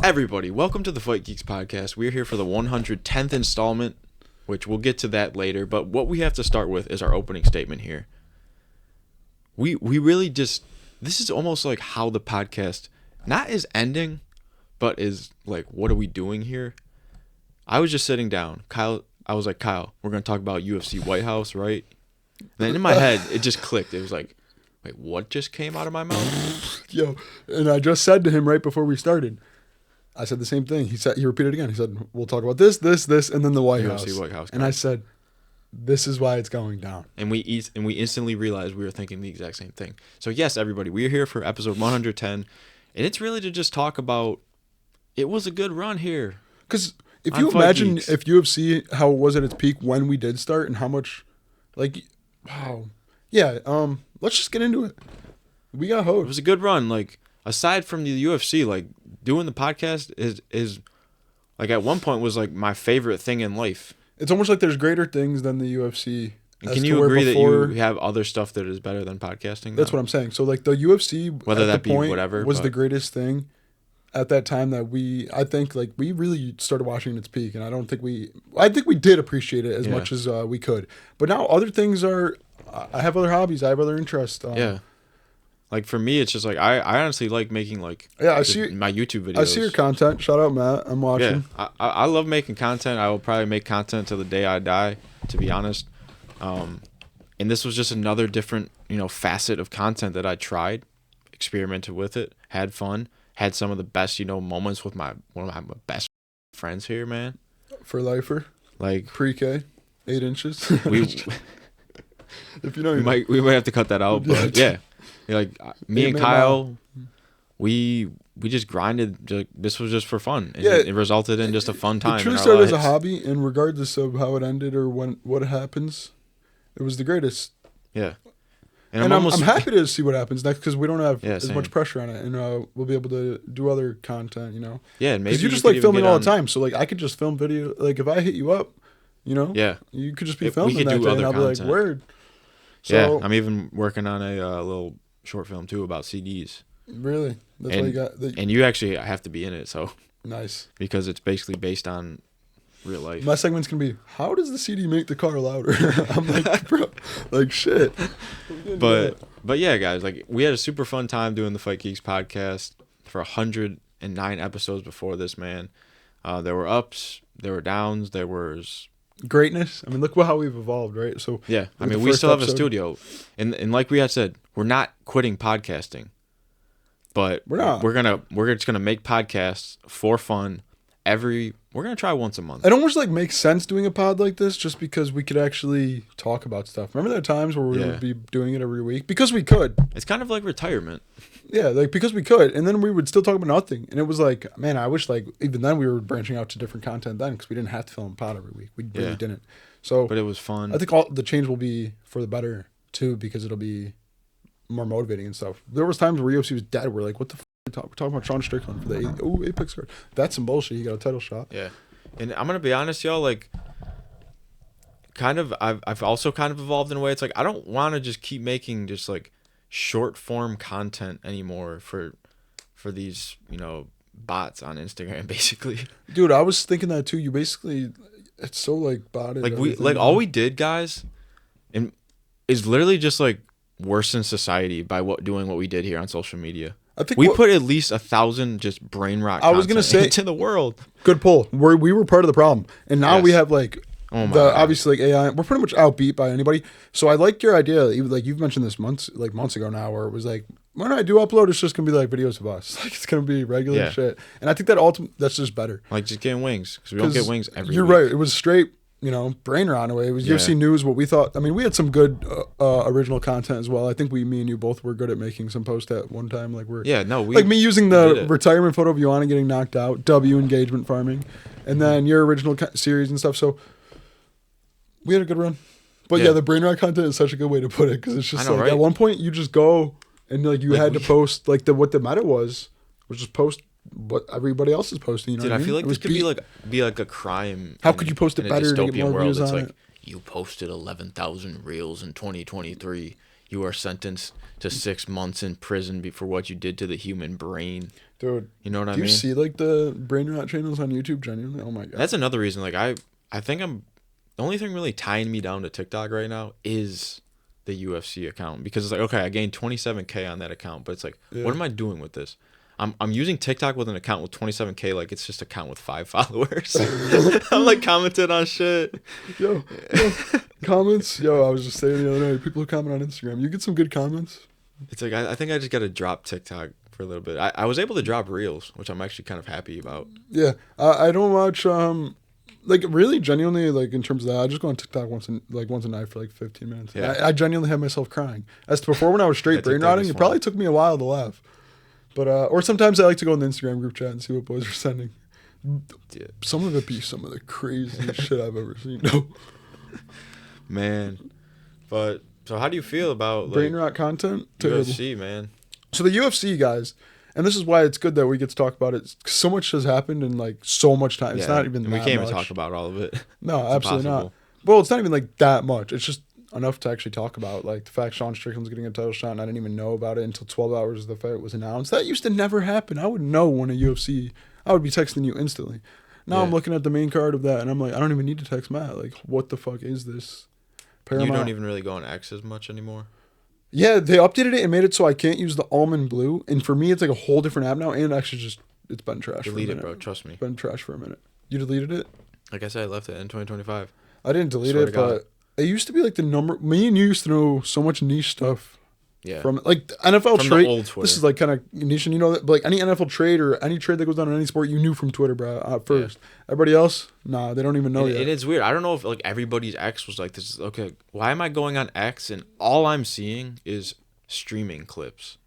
Everybody, welcome to the Fight Geeks Podcast. We're here for the 110th installment, which we'll get to that later. But what we have to start with is our opening statement here. We really just, this is almost like how the podcast not is ending, but is like, what are we doing here? I was just sitting down. I was like, Kyle, we're going to talk about UFC White House, right? And then in my head, it just clicked. It was like, wait, what just came out of my mouth? Yo, and I just said to him right before we started, I said the same thing. He repeated again. He said, we'll talk about this, and then the White House. UFC White House. And I said, this is why it's going down. And we instantly realized we were thinking the exact same thing. So yes, everybody, we're here for episode 110. And it's really to just talk about, it was a good run here. Because if you imagine if UFC, how it was at its peak when we did start and how much, like, wow. Yeah, let's just get into it. We got hosts. It was a good run. Like, aside from the UFC, like, doing the podcast is like at one point was like my favorite thing in life. It's almost like there's greater things than the UFC. And can you agree that you have other stuff that is better than podcasting? That's what I'm saying. So like the UFC, whether that be whatever, was the greatest thing at that time that I think like we really started watching its peak, and I think we did appreciate it as much as we could. But now other things are. I have other hobbies. I have other interests. Yeah. Like for me, it's just like I honestly like making like I see my YouTube videos. I see your content. Shout out Matt. I'm watching. Yeah, I love making content. I will probably make content till the day I die, to be honest. And this was just another different facet of content that I tried, experimented with it, had fun, had some of the best moments with one of my best friends here, man. For lifer, like pre-K, 8 inches. If we might have to cut that out, but yeah. Like me and Kyle, we just grinded. This was just for fun. And it resulted in just a fun time. It truly started as a hobby, and regardless of how it ended or what happens, it was the greatest. Yeah, and I'm happy to see what happens next because we don't have as same. much pressure on it, and we'll be able to do other content. Yeah, and maybe because you just like filming all the time. So like I could just film video. Like if I hit you up, yeah, you could just be filming that day, and I'll be like, word. So, yeah, I'm even working on a little short film too about CDs. Really? That's why you got. And you actually have to be in it, so nice. Because it's basically based on real life. My segment's gonna be, how does the CD make the car louder? I'm like, bro, like shit. But yeah, guys, like we had a super fun time doing the Fight Geeks podcast for 109 episodes before this, man. There were ups, there were downs, there was greatness. I mean, look how we've evolved, right? So yeah, I mean, we still have a studio, and like we had said, we're not quitting podcasting, but we're not. We're just gonna make podcasts for fun. We're gonna try once a month. It almost like makes sense doing a pod like this, just because we could actually talk about stuff. Remember there times where we would be doing it every week because we could. It's kind of like retirement. Yeah, like because we could, and then we would still talk about nothing, and it was like, man, I wish like even then we were branching out to different content then because we didn't have to film a pod every week. We really didn't. So, but it was fun. I think all the change will be for the better too because it'll be more motivating and stuff. There was times where UFC was dead. We're like, what the f*** we're talking about Sean Strickland for the Apex card. That's some bullshit. He got a title shot. Yeah, and I'm gonna be honest, y'all. Like, kind of, I've also kind of evolved in a way. It's like I don't want to just keep making just like short form content anymore for these bots on Instagram, basically. Dude, I was thinking that too. You basically, it's so like botted. Like all we did, guys, and is literally just like worsen society by doing what we did here on social media. I think we put at least 1,000 just brain rot. I was gonna say into the world. Good pull. We were part of the problem, and now we have like obviously like AI. We're pretty much outbeat by anybody. So I like your idea. Like you've mentioned this months ago now, where it was like when I do upload, it's just gonna be like videos of us. Like it's gonna be regular shit. And I think that's just better. Like just getting wings because we don't get wings every. You're week. Right. It was straight. Brain rot away. It was UFC news, what we thought. I mean, we had some good original content as well. I think me and you both were good at making some posts at one time. Like like me using the retirement photo of Ioana getting knocked out, engagement farming, and then your original series and stuff. So we had a good run. But the brain rot content is such a good way to put it because it's just like right? At one point you just go and like you had to post like what the meta was just post what everybody else is posting. Dude, I feel like this could be like a crime. How could you post it better to get more views on it? You posted 11,000 reels in 2023. You are sentenced to 6 months in prison for what you did to the human brain. Dude, you know what I mean? Do you see like the brain rot channels on YouTube? Genuinely, oh my god. That's another reason. Like I think the only thing really tying me down to TikTok right now is the UFC account, because it's like, okay, I gained 27K on that account, but it's like, what am I doing with this? I'm using TikTok with an account with 27K, like it's just an account with 5 followers. I'm like commenting on shit. Yo, comments. Yo, I was just saying the other day, people who comment on Instagram, you get some good comments. It's like I think I just got to drop TikTok for a little bit. I was able to drop Reels, which I'm actually kind of happy about. Yeah, I don't watch like really genuinely, like in terms of that, I just go on TikTok once a night for like 15 minutes. Yeah. I genuinely have myself crying. As to before, when I was straight brain rotting, it probably took me a while to laugh. But or sometimes I like to go in the Instagram group chat and see what boys are sending. Yeah. Some of it be some of the craziest shit I've ever seen. No. Man, but so how do you feel about brain rot content? UFC, man. So the UFC guys, and this is why it's good that we get to talk about it. So much has happened in like so much time. It's not even. And we can't even talk about all of it. No, absolutely not. Well, it's not even like that much. It's just enough to actually talk about. Like the fact Sean Strickland's getting a title shot, and I didn't even know about it until 12 hours of the fight was announced. That used to never happen. I would know when a UFC. I would be texting you instantly. Now I'm looking at the main card of that, and I'm like, I don't even need to text Matt. Like, what the fuck is this? Paramount. You don't even really go on X as much anymore. Yeah, they updated it and made it so I can't use the almond blue. And for me, it's like a whole different app now. And actually, it's been trash. Delete it, bro. Trust me. It's been trash for a minute. You deleted it? Like I said, I left it in 2025. I didn't delete it, but it used to be like the number. Me and you used to know so much niche stuff. Yeah. From like NFL from trade. The old Twitter. This is like kind of niche, and you know that like any NFL trade or any trade that goes on in any sport, you knew from Twitter, bro. First, everybody else, nah, they don't even know yet. And it's weird. I don't know if like everybody's X was like this. Okay, why am I going on X and all I'm seeing is streaming clips?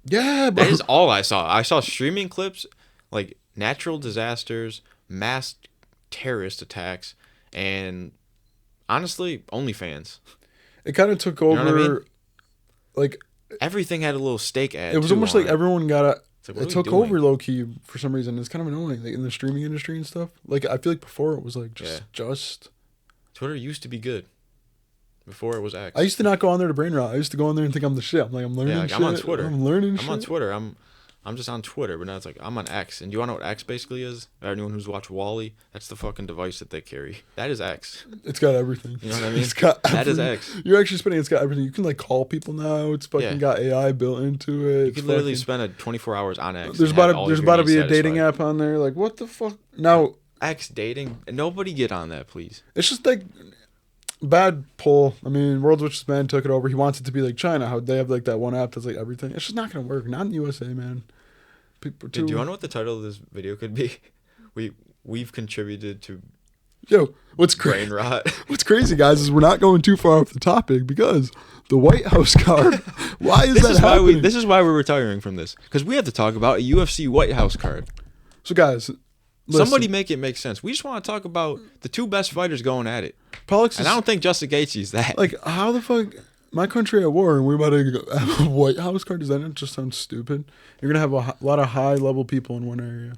Yeah, bro. That is all I saw. I saw streaming clips, like natural disasters, mass terrorist attacks, and honestly, OnlyFans. It kind of took over. You know what I mean? Like everything had a little steak ad. It was almost like everyone got it took over low key for some reason. It's kind of annoying, like in the streaming industry and stuff. Like I feel like before it was like just Twitter used to be good. Before it was X. I used to not go on there to brain rot. I used to go on there and think I'm the shit. I'm learning shit. I'm on Twitter. I'm learning shit. I'm on Twitter. I'm just on Twitter, but now it's like I'm on X. And do you want to know what X basically is? Anyone who's watched Wall-E, that's the fucking device that they carry. That is X. It's got everything. You know what I mean? It's got that is X. You're actually spending. It's got everything. You can like call people now. It's fucking got AI built into it. You can literally spend 24 hours on X. There's about to be a dating app on there. Like what the fuck? Now X dating. Nobody get on that, please. It's just like. Bad pull. I mean, World's Richest Man took it over. He wants it to be like China, how they have like that one app that's like everything. It's just not gonna work. Not in the USA, man. People do you want to know what the title of this video could be? We've contributed to. Yo, what's crazy? Brain rot. What's crazy, guys, is we're not going too far off the topic because the White House card. Why is that happening? This is why we're retiring from this, because we have to talk about a UFC White House card. So, guys. Listen. Somebody make it make sense. We just want to talk about the two best fighters going at it. Politics and I don't think Justin Gaethje's that. Like, how the fuck... My country at war, and we're about to have a White House card? Does that not just sound stupid? You're going to have a lot of high-level people in one area.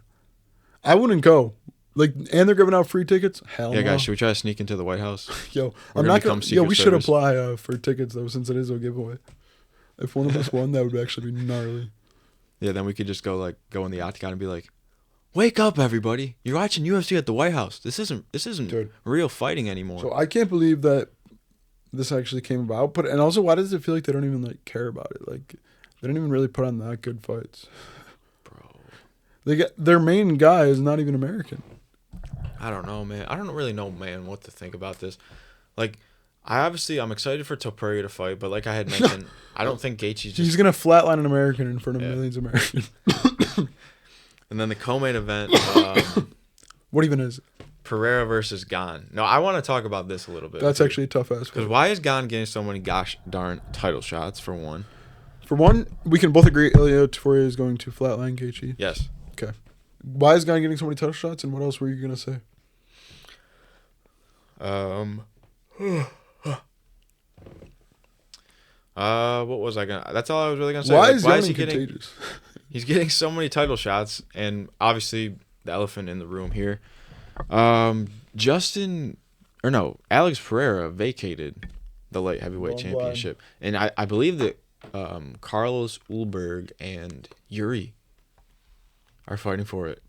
I wouldn't go. Like, and they're giving out free tickets? Hell yeah, no. guys, should we try to sneak into the White House? Yo, I'm not going to... Yo, we should apply for tickets, though, since it is a giveaway. If one of us won, that would actually be gnarly. Yeah, then we could just go in the octagon and be like, wake up, everybody! You're watching UFC at the White House. This isn't Dude. Real fighting anymore. So I can't believe that this actually came about. But and also, why does it feel like they don't even like care about it? Like they don't even really put on that good fights, bro. They get their main guy is not even American. I don't know, man. I don't really know, man, what to think about this. Like, I'm excited for Topuria to fight, but like I had mentioned, I don't think Gaethje's he's gonna flatline an American in front of millions of Americans. And then the co-main event. What even is it? Pereira versus Gane. No, I want to talk about this a little bit. That's actually a tough ass. Because why is Gane getting so many gosh darn title shots, for one? For one, we can both agree Ilia Topuria is going to flatline Gaethje. Yes. Okay. Why is Gane getting so many title shots, and what else were you going to say? What was I going to... That's all I was really going to say. Why is he contagious? He's getting so many title shots, and obviously the elephant in the room here. Alex Pereira vacated the light heavyweight championship. And I believe that Carlos Ulberg and Yuri are fighting for it.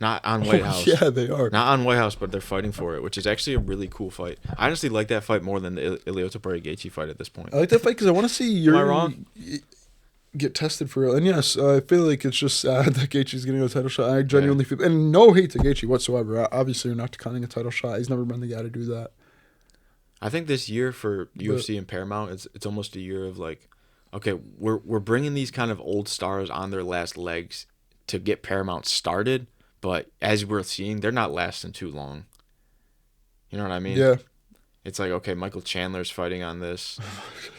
Not on White House. Yeah, they are. Not on White House, but they're fighting for it, which is actually a really cool fight. I honestly like that fight more than the Ilyota Gaethje fight at this point. I like that fight because I want to see Am I wrong? Get tested for real. And yes, I feel like it's just sad that Gaethje's getting a title shot. I genuinely feel, and no hate to Gaethje whatsoever. Obviously, you're not declining a title shot. He's never been the guy to do that. I think this year for UFC and Paramount, it's almost a year of like, okay, we're bringing these kind of old stars on their last legs to get Paramount started, but as we're seeing, they're not lasting too long. You know what I mean? Yeah. It's like, okay, Michael Chandler's fighting on this.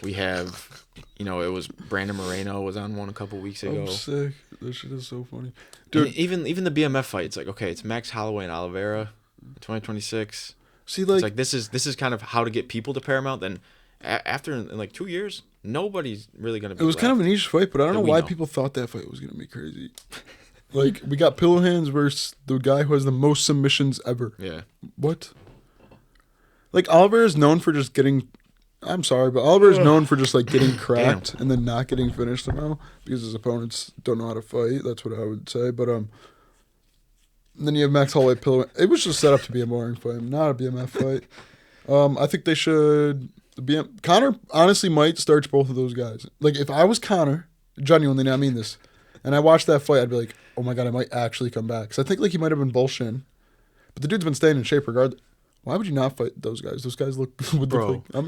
We have, it was Brandon Moreno was on one a couple weeks ago. I'm sick. That shit is so funny. Dude, and even the BMF fight, it's like, okay, it's Max Holloway and Oliveira in 2026. See, like, it's like this is kind of how to get people to Paramount. Then after in like 2 years, nobody's really gonna be. It was kind of a niche fight, but I don't know why people thought that fight was gonna be crazy. Like, we got Pillow Hands versus the guy who has the most submissions ever. Yeah. What? Like, Oliver is known for just getting. I'm sorry, but Oliver is known for just like getting cracked and then not getting finished somehow because his opponents don't know how to fight. That's what I would say. But then you have Max Holloway Pillow. It was just set up to be a boring fight, not a BMF fight. I think they should. Conor honestly might starch both of those guys. Like, if I was Conor, genuinely, I mean this, and I watched that fight, I'd be like, oh my God, I might actually come back. Because I think like he might have been bullshitting. But the dude's been staying in shape regardless. Why would you not fight those guys? Those guys look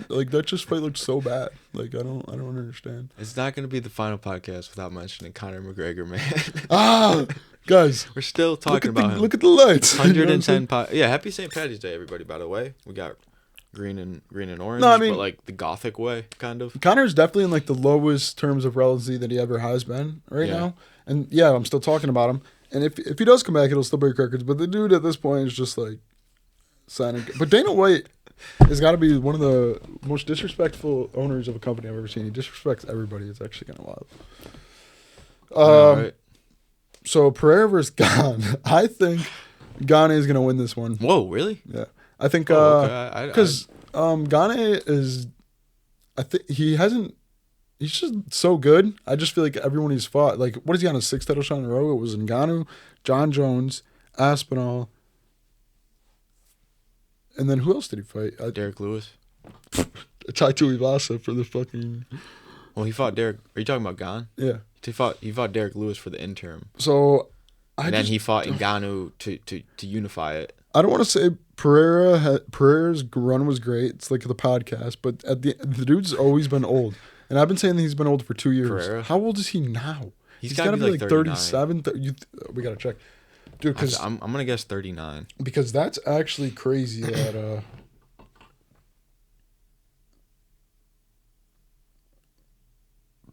like that just fight looks so bad. Like, I don't understand. It's not going to be the final podcast without mentioning Conor McGregor, man. Guys, we're still talking about him. Look at the lights. 110 yeah, happy St. Patty's Day, everybody, by the way. We got green and orange, but like the gothic way, kind of. Conor's definitely in like the lowest terms of relevancy that he ever has been now. And yeah, I'm still talking about him. And if he does come back, it'll still break records. But the dude at this point is just like signing. But Dana White has got to be one of the most disrespectful owners of a company I've ever seen. He disrespects everybody. It's actually kind of wild. Right. So Pereira versus Gane. I think Gane is going to win this one. Whoa, really? Yeah. I think because Gane is, I think he's just so good. I just feel like everyone he's fought, like, what is he on, his 6th title shot in a row? It was Ngannou, John Jones, Aspinall, and then who else did he fight? Derek Lewis. Tai Tuivasa for the fucking. Well, he fought Derek. Are you talking about Gane? Yeah. He fought Derek Lewis for the interim. So, then he fought Ngannou to unify it. I don't want to say Pereira's run was great. It's like the podcast, but the dude's always been old, and I've been saying that he's been old for 2 years. Pereira? How old is he now? He's got to be like 37. We gotta check, dude. Because I'm gonna guess 39. Because that's actually crazy. That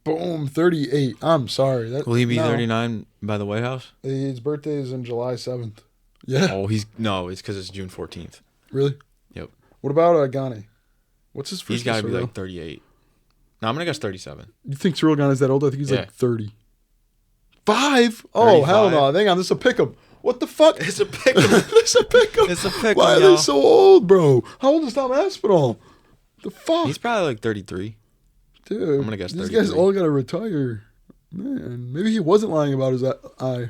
boom, 38. I'm sorry. Will he be 39 by the White House? His birthday is on July 7th. Yeah. Oh, it's because it's June 14th. Really? Yep. What about Gane? What's his first? He's got to be like 38. No, I'm gonna guess 37. You think Cyril Gane is that old? I think he's like 30. 5? Oh, hell no. Hang on, this is a pick'em. What the fuck? It's a pick'em. It's a pick'em. It's a pick'em. Why are they so old, bro? How old is Tom Aspinall? The fuck? He's probably like 33. Dude, I'm gonna guess 33. These guys all gotta retire. Man, maybe he wasn't lying about his eye.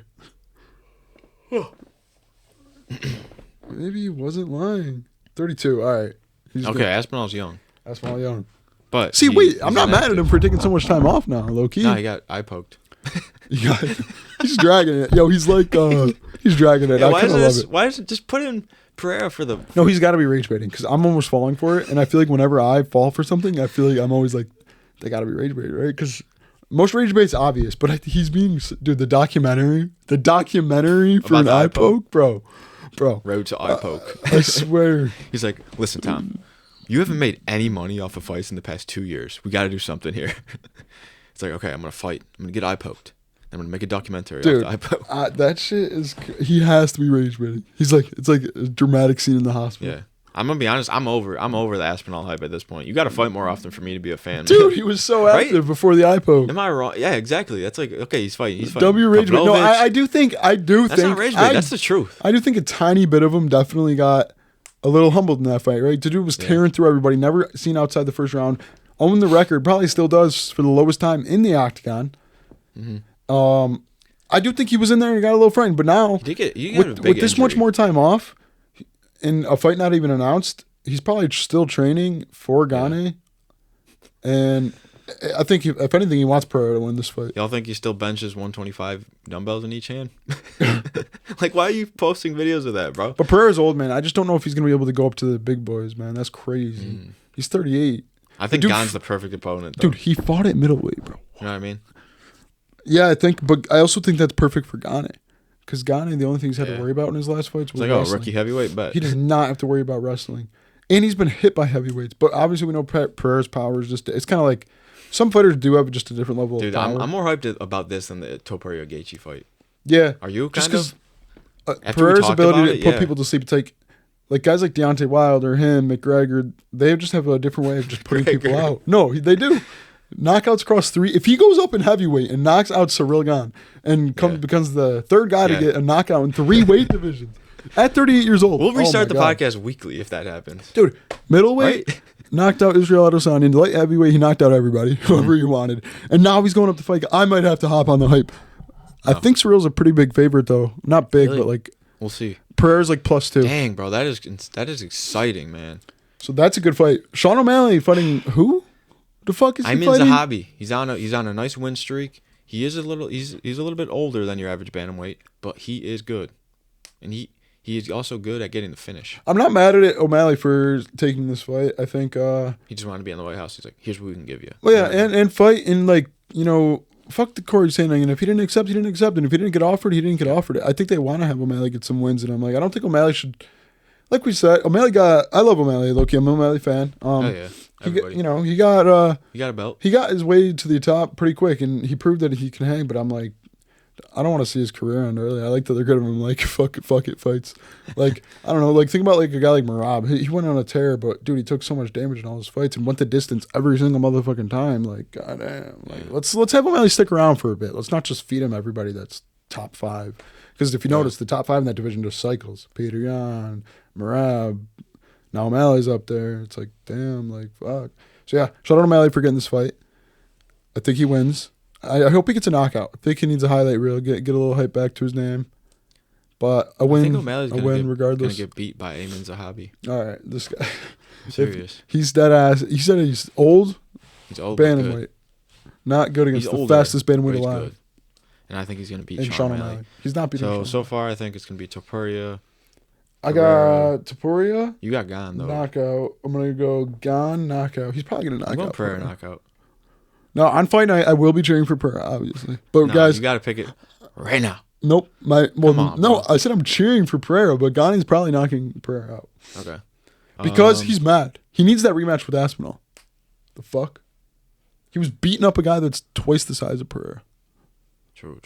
Maybe he wasn't lying. 32. All right. He's okay. Aspinall's young. Aspinall young. But see, I'm not mad at him for taking so much time off now. Low key. No, he got eye poked. He's dragging it. Yo, he's like, he's dragging it. Yeah, I kind of love it. Why is it just put in Pereira for the? No, he's got to be rage baiting because I'm almost falling for it, and I feel like whenever I fall for something, I feel like I'm always like, they got to be rage baiting, right? Because most rage bait's obvious, but he's being, dude, the documentary for an eye poke, bro. Road to eye poke. I swear. He's like, listen, Tom, you haven't made any money off of fights in the past 2 years. We got to do something here. It's like, okay, I'm gonna fight. I'm gonna get eye poked. I'm gonna make a documentary. Dude, off the eye poke. That shit is. He has to be rage baiting. He's like, it's like a dramatic scene in the hospital. Yeah. I'm gonna be honest. I'm over the Aspinall hype at this point. You got to fight more often for me to be a fan. Dude, he was so active before the eye poke. Am I wrong? Yeah, exactly. That's like, okay, he's fighting. W rage bait. No, I do think. That's not rage bait. That's the truth. I do think a tiny bit of him definitely got a little humbled in that fight. Right, the dude was tearing through everybody. Never seen outside the first round. Owned the record. Probably still does for the lowest time in the octagon. Mm-hmm. I do think he was in there and got a little frightened, but now with this much more time off and a fight not even announced, he's probably still training for Gane. Yeah. And I think if anything, he wants Pereira to win this fight. Y'all think he still benches 125 dumbbells in each hand? Like, why are you posting videos of that, bro? But Pereira's old, man. I just don't know if he's gonna be able to go up to the big boys, man. That's crazy. He's 38. I think Gane's the perfect opponent, though. Dude, he fought at middleweight, bro. You know what I mean? Yeah, I think, but I also think that's perfect for Gane. Because Gane, the only thing he's had to worry about in his last fights was wrestling. Rookie heavyweight, but he does not have to worry about wrestling. And he's been hit by heavyweights. But obviously, we know Pereira's power is just, it's kind of like, some fighters do have just a different level of power. I'm more hyped about this than the Topuria Gaethje fight. Yeah. Are you just because Pereira's ability to put people to sleep, it's like guys like Deontay Wilder, him, McGregor, they just have a different way of just putting people out. No, they do. Knockouts across 3. If he goes up in heavyweight and knocks out Ciryl Gane and becomes the third guy to get a knockout in 3 weight divisions at 38 years old. We'll restart the podcast weekly if that happens. Dude, middleweight, knocked out Israel Adesanya. In light heavyweight, he knocked out everybody, whoever he wanted. And now he's going up to fight. I might have to hop on the hype. I think Cyril's a pretty big favorite, though. Not big, but like... We'll see. Pereira's like +2. Dang, bro. That is exciting, man. So that's a good fight. Sean O'Malley fighting who? The fuck is he fighting? Zahabi. He's on a nice win streak. He's a little bit older than your average bantamweight, but he is good. And he is also good at getting the finish. I'm not mad at O'Malley for taking this fight. I think he just wanted to be in the White House. He's like, here's what we can give you. Well, yeah, and fight in like, you know, fuck the Corey Sanders. And if he didn't accept, he didn't accept. And if he didn't get offered, he didn't get offered. I think they want to have O'Malley get some wins. And I'm like, I don't think O'Malley should. Like we said, I love O'Malley. Low-key, I'm an O'Malley fan. Yeah. He got a belt. He got his way to the top pretty quick, and he proved that he can hang. But I'm like, I don't want to see his career end early. I like that they're giving him like fuck it fights. Like I don't know. Like think about like a guy like Merab. He went on a tear, but dude, he took so much damage in all his fights and went the distance every single motherfucking time. Like goddamn. Like let's have O'Malley stick around for a bit. Let's not just feed him everybody that's top 5. Because if you notice, the top 5 in that division just cycles. Peter Yan, Merab. Now O'Malley's up there. It's like damn. Like fuck. So yeah, shout out O'Malley for getting this fight. I think he wins. I hope he gets a knockout. I think he needs a highlight reel, get a little hype back to his name. But I think O'Malley's regardless. Gonna get beat by Ayman Zahabi. All right, this guy. I'm serious. He's dead ass. He said he's old. He's old. Bantamweight. Not good against the fastest bantamweight alive. Good. And I think he's gonna beat Sean O'Malley. He's not beating. So far, I think it's gonna be Topuria. I got Topuria. You got Gane though. Knockout. I'm gonna go Gane knockout. He's probably gonna knock out. I'm going Pereira knockout. No, on fight night, I will be cheering for Pereira, obviously. But guys, you got to pick it right now. Nope. I said I'm cheering for Pereira, but Gane's probably knocking Pereira out. Okay. Because he's mad. He needs that rematch with Aspinall. The fuck? He was beating up a guy that's twice the size of Pereira. True.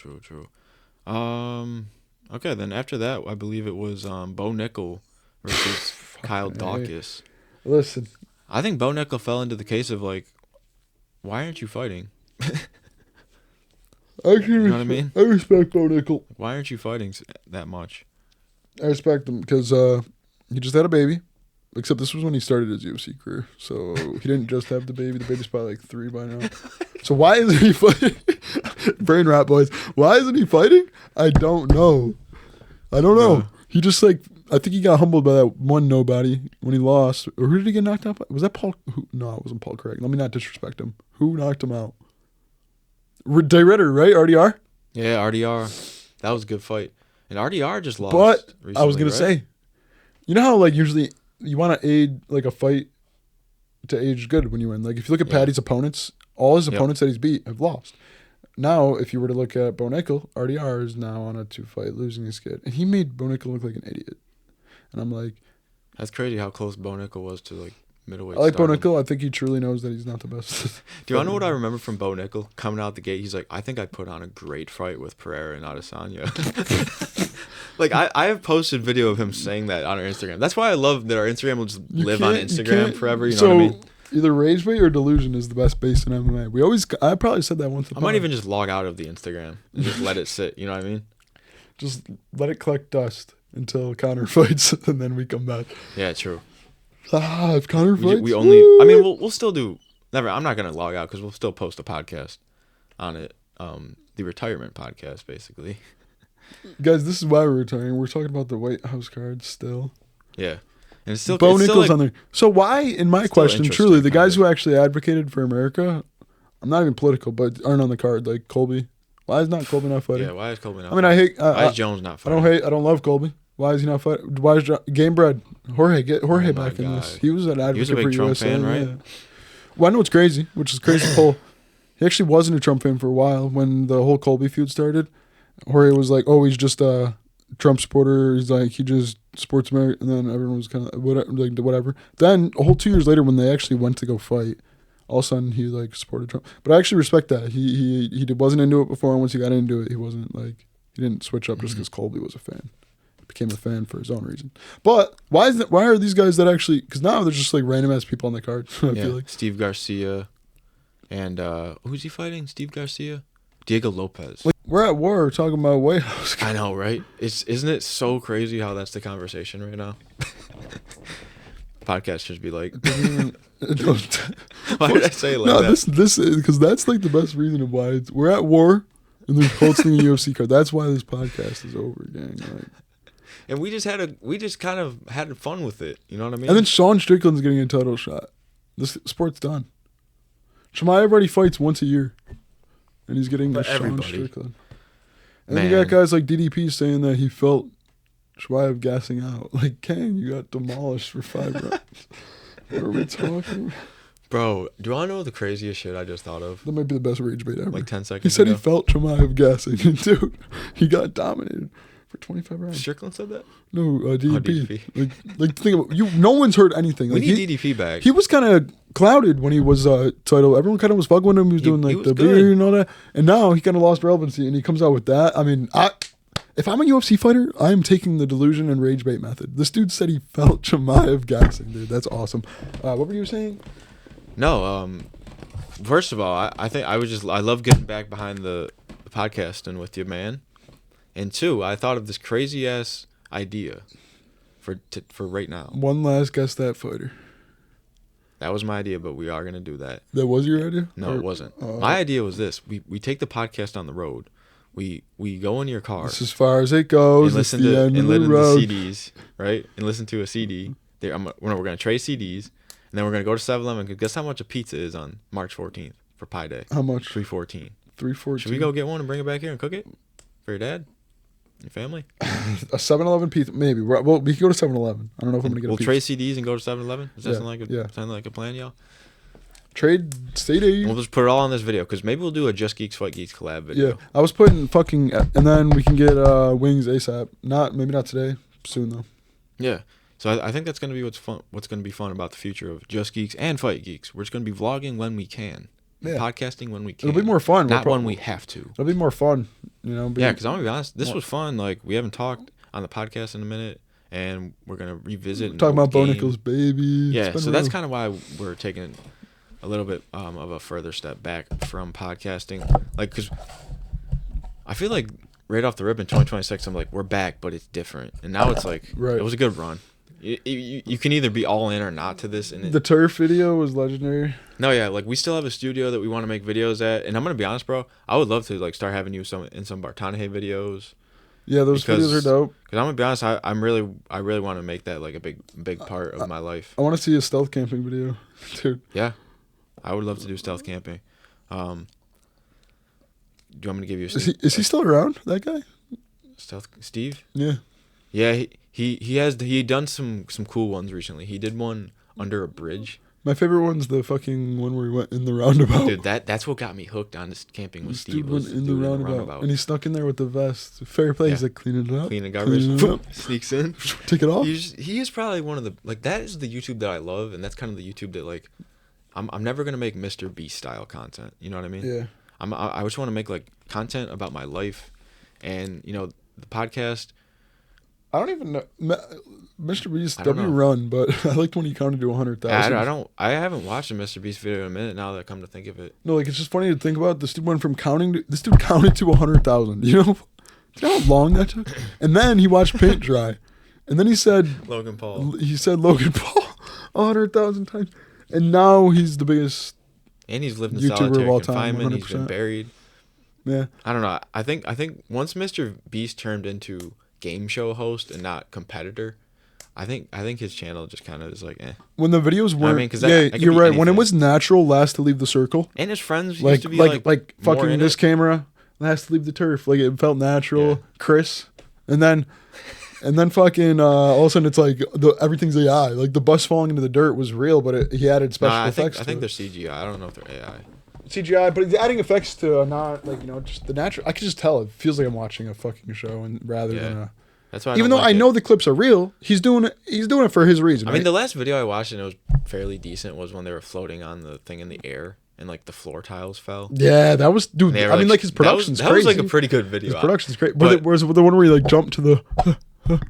Okay, then after that, I believe it was Bo Nickel versus Kyle Dawkins. Listen. I think Bo Nickel fell into the case of like, why aren't you fighting? You know what I mean? I respect Bo Nickel. Why aren't you fighting that much? I respect him because he just had a baby. Except this was when he started his UFC career. So he didn't just have the baby. The baby's probably like 3 by now. So why isn't he fighting? Brain rot, boys. Why isn't he fighting? I don't know. He just like, I think he got humbled by that one nobody when he lost. Or who did he get knocked out by? Was that Paul? No, it wasn't Paul Craig. Let me not disrespect him. Who knocked him out? Day Ritter, right? RDR? Yeah, RDR. That was a good fight. And RDR just lost. But recently, I was going to say, you know how like usually you want to aid like a fight to age good when you win. Like if you look at Paddy's opponents, all his opponents that he's beat have lost. Now, if you were to look at Bo Nickel, RDR is now on a 2-fight losing skid. And he made Bo Nickel look like an idiot. And I'm like... That's crazy how close Bo Nickel was to like middleweight. I like Bo Nickel. I think he truly knows that he's not the best. Do you want to know what I remember from Bo Nickel? Coming out the gate, he's like, I think I put on a great fight with Pereira and Adesanya. Like, I have posted video of him saying that on our Instagram. That's why I love that our Instagram will just live on Instagram forever. You know what I mean? Either rage bait or delusion is the best base in MMA. I probably said that once. I might even just log out of the Instagram and just let it sit. You know what I mean? Just let it collect dust until Conor fights, and then we come back. Yeah, true. If Conor fights, we only. I mean, we'll still do. I'm not gonna log out because we'll still post a podcast on it. The the retirement podcast, basically. Guys, this is why we're retiring. We're talking about the White House cards still. Yeah. And it's still Bo Nichols on there. So why, in my question, truly, the guys who actually advocated for America, I'm not even political, but aren't on the card, like Colby. Why is Colby not fighting? Yeah, why is Colby not fighting? I mean, why is Jones not fighting? I don't love Colby. Why is he not fighting? Why is Game Bread? Jorge, get Jorge back in this. He was an advocate for USA. He was a big Trump fan, right? Yeah. Well, I know it's crazy, which is crazy poll. He actually wasn't a Trump fan for a while when the whole Colby feud started. Jorge was like, oh, he's just a Trump supporter. He's like, he just supports America. And then everyone was kind of whatever. Then a whole 2 years later when they actually went to go fight, all of a sudden he like supported Trump. But I actually respect that. He wasn't into it before, and once he got into it, he wasn't like, he didn't switch up just because Colby was a fan. He became a fan for his own reason. But why are these guys that actually, because now there's just like random ass people on the card. I feel like Steve Garcia and who's he fighting? Steve Garcia? Diego Lopez. Like, we're at war talking about White House. I know, right? Isn't it so crazy how that's the conversation right now? Podcast should be like. Why did I say it like that? This because that's like the best reason of why we're at war and there's hosting a UFC card. That's why this podcast is over, gang. Like, and we just kind of had fun with it. You know what I mean? And then Sean Strickland's getting a title shot. This sport's done. Chimaev already fights once a year. And he's getting the Sean Strickland. And then you got guys like DDP saying that he felt Chimaev gassing out. Like, Kang, you got demolished for 5 rounds. What are we talking about? Bro, do I know the craziest shit I just thought of? That might be the best rage bait ever. Like 10 seconds He said he felt Chimaev gassing. And dude, he got dominated for 25 rounds. Strickland said that? No, DDP. Like think about you. No one's heard anything. We like, need DDP back. He was kind of clouded when he was title. Everyone kind of was fucking with him. He was doing like the beer and all that. And now he kind of lost relevancy, and he comes out with that. I mean, if I'm a UFC fighter, I am taking the delusion and rage bait method. This dude said he felt Chimaev gassing, dude. That's awesome. What were you saying? No, first of all, I think I love getting back behind the podcast and with you, man. And 2, I thought of this crazy ass idea for right now. One last guess that fighter. That was my idea, but we are gonna do that. That was your idea? No, it wasn't. My idea was this: we take the podcast on the road. We go in your car. This as far as it goes. And listen to CDs, right? And listen to a CD. We're gonna trade CDs, and then we're gonna go to 7-Eleven. Guess how much a pizza is on March 14th for Pi Day? How much? $3.14. $3.14. Should we go get one and bring it back here and cook it for your dad? Your family? A 7-Eleven pizza, maybe. Well, we can go to 7-Eleven. I don't know if I'm gonna get. We'll trade CDs and go to 7-Eleven. Does that sound like a plan, y'all? Trade CD. We'll just put it all on this video because maybe we'll do a Just Geeks Fight Geeks collab video. Yeah, I was putting fucking, and then we can get wings ASAP. Maybe not today. Soon though. Yeah. So I think that's gonna be what's fun. What's gonna be fun about the future of Just Geeks and Fight Geeks. We're just gonna be vlogging when we can. Yeah. Podcasting when we can. It'll be more fun. Not when we have to. It'll be more fun, you know. Yeah, because I'm gonna be honest, this was fun. Like, we haven't talked on the podcast in a minute, and we're gonna revisit. Talking about Bo Nichols, baby. Yeah, so that's kind of why we're taking a little bit of a further step back from podcasting. Like, because I feel like right off the rip in 2026, I'm like, we're back, but it's different. And now it's like, It was a good run. You can either be all in or not to this. And the turf video was legendary. No, yeah, like we still have a studio that we want to make videos at, and I'm gonna be honest, bro. I would love to like start having you in some Bartanahe videos. Yeah, those videos are dope. Because I'm gonna be honest, I really want to make that like a big part of my life. I want to see a stealth camping video, dude. Yeah, I would love to do stealth camping. Do you want me to give you a Is he still around? That guy? Stealth Steve? Yeah. Yeah, he done some cool ones recently. He did one under a bridge. My favorite one's the fucking one where he went in the roundabout. Dude, that's what got me hooked on this camping with Steve. Dude went in the roundabout, and he snuck in there with the vest. Fair play. Yeah. He's like cleaning it up. Cleaning garbage. Sneaks in. Take it off. He is probably one of the like that is the YouTube that I love, and that's kind of the YouTube that like I'm never gonna make Mr. Beast style content. You know what I mean? Yeah. I just want to make like content about my life, and you know the podcast. I don't even know. Mr. Beast run, but I liked when he counted to 100,000. I haven't watched a Mr. Beast video in a minute now that I come to think of it. No, like it's just funny to think about. This dude went from this dude counted to 100,000. You know how long that took? And then he watched paint dry. And then he said Logan Paul. He said Logan Paul 100,000 times. And now he's the biggest and he's lived in YouTuber solitary of all time, confinement. 100%. He's been buried. Yeah. I don't know. I think once Mr. Beast turned into game show host and not competitor, I think his channel just kind of is like, eh. When the videos weren't, I mean, that you're right. Anything. When it was natural, last to leave the circle, and his friends like used to be like fucking this camera, last to leave the turf, like it felt natural. Yeah. Chris, and then fucking all of a sudden it's like everything's AI. Like the bus falling into the dirt was real, but he added special effects. I think they're CGI. I don't know if they're AI. CGI, but he's adding effects to not like just the natural. I can just tell it feels like I'm watching a fucking show, and rather than a. That's why. Even though I know the clips are real, he's doing it. He's doing it for his reason. I mean, the last video I watched and it was fairly decent was when they were floating on the thing in the air and like the floor tiles fell. Yeah, that was dude. I mean, like his production's that crazy. was like a pretty good video. His production's great. But where's the one where he like jumped to the.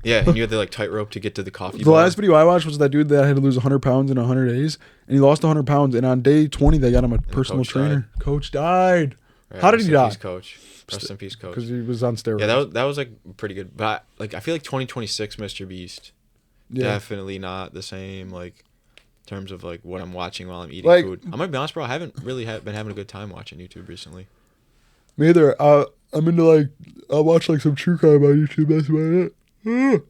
Yeah, and you had the like tightrope to get to the coffee. The last video I watched was that dude that had to lose 100 pounds in 100 days, and he lost 100 pounds. And on day 20, they got him a personal trainer. Coach died. Right, how did he die? Coach. Rest in peace, Coach. Because he was on steroids. Yeah, that was like pretty good. But like, I feel like 2026 Mr. Beast, definitely not the same. Like, in terms of like what I'm watching while I'm eating food. I'm gonna be honest, bro. I haven't really been having a good time watching YouTube recently. Me either. I'm into like I watch like some true crime on YouTube. That's about it.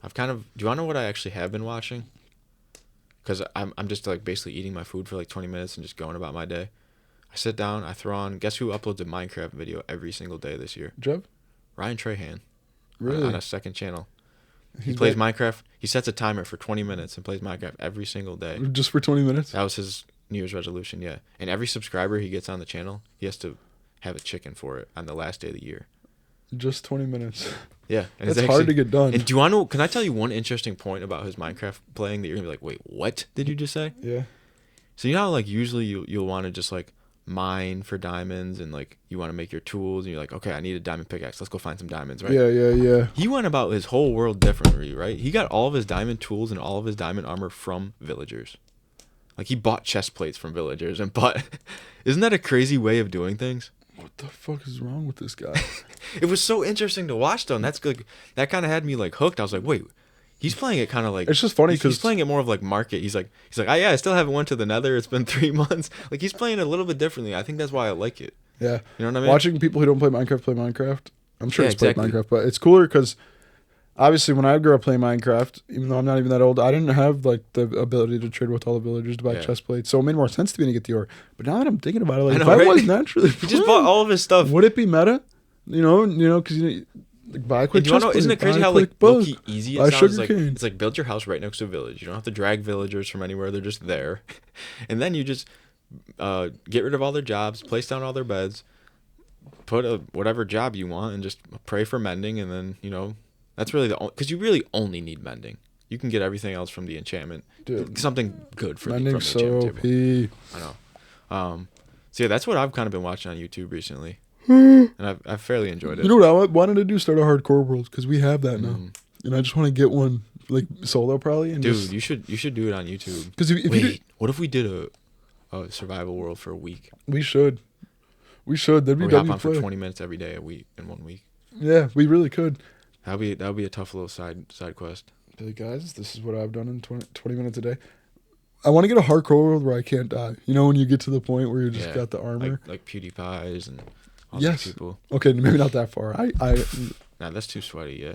I've kind of. Do you want to know what I actually have been watching? Because I'm just like basically eating my food for like 20 minutes and just going about my day. I sit down, I throw on. Guess who uploads a Minecraft video every single day this year? Jeff? Ryan Trahan. Really? On a second channel. He plays Minecraft. He sets a timer for 20 minutes and plays Minecraft every single day. Just for 20 minutes? That was his New Year's resolution, yeah. And every subscriber he gets on the channel, he has to have a chicken for it on the last day of the year. Just 20 minutes. Yeah. And it's hard to get done. And do you want to, can I tell you one interesting point about his Minecraft playing that you're going to be like, wait, what did you just say? Yeah. So you know how like usually you'll want to just like mine for diamonds and like you want to make your tools and you're like, okay, I need a diamond pickaxe. Let's go find some diamonds, right? Yeah. He went about his whole world differently, right? He got all of his diamond tools and all of his diamond armor from villagers. Like he bought chest plates from villagers and bought. Isn't that a crazy way of doing things? What the fuck is wrong with this guy? It was so interesting to watch though. And that's like that kind of had me like hooked. I was like, wait. He's playing it kind of like it's just funny because he's playing it more of like market. He's like, oh, yeah, I still haven't went to the Nether. It's been 3 months. Like he's playing it a little bit differently. I think that's why I like it. Yeah, you know what I mean. Watching people who don't play Minecraft. I'm sure it's played Minecraft, but it's cooler because obviously when I grew up playing Minecraft, even though I'm not even that old, I didn't have like the ability to trade with all the villagers to buy chest plates. So it made more sense to me to get the ore. But now that I'm thinking about it, like I was naturally, he just bought all of his stuff. Would it be meta? You know, because like buy a quick chest plate. Isn't it crazy how like low-key easy it sounds? Like, it's like build your house right next to a village. You don't have to drag villagers from anywhere. They're just there. And then you just get rid of all their jobs, place down all their beds, put whatever job you want, and just pray for mending. And then, you know, that's really because you really only need mending. You can get everything else from the enchantment. Dude, something good for mending. From the enchantment table. I know. So yeah, that's what I've kind of been watching on YouTube recently. And I've fairly enjoyed it. You know what I wanted to do? Start a hardcore world because we have that now, and I just want to get one like solo probably. And dude, you should do it on YouTube. Because what if we did a survival world for a week? We should. That'd be hop on for 20 minutes every day in 1 week. Yeah, we really could. That'd be a tough little side quest. Hey guys, this is what I've done in 20 minutes a day. I want to get a hardcore world where I can't die. You know, when you get to the point where you just got the armor, like PewDiePie's and. Yes. People. Okay, maybe not that far. Nah, that's too sweaty. Yeah,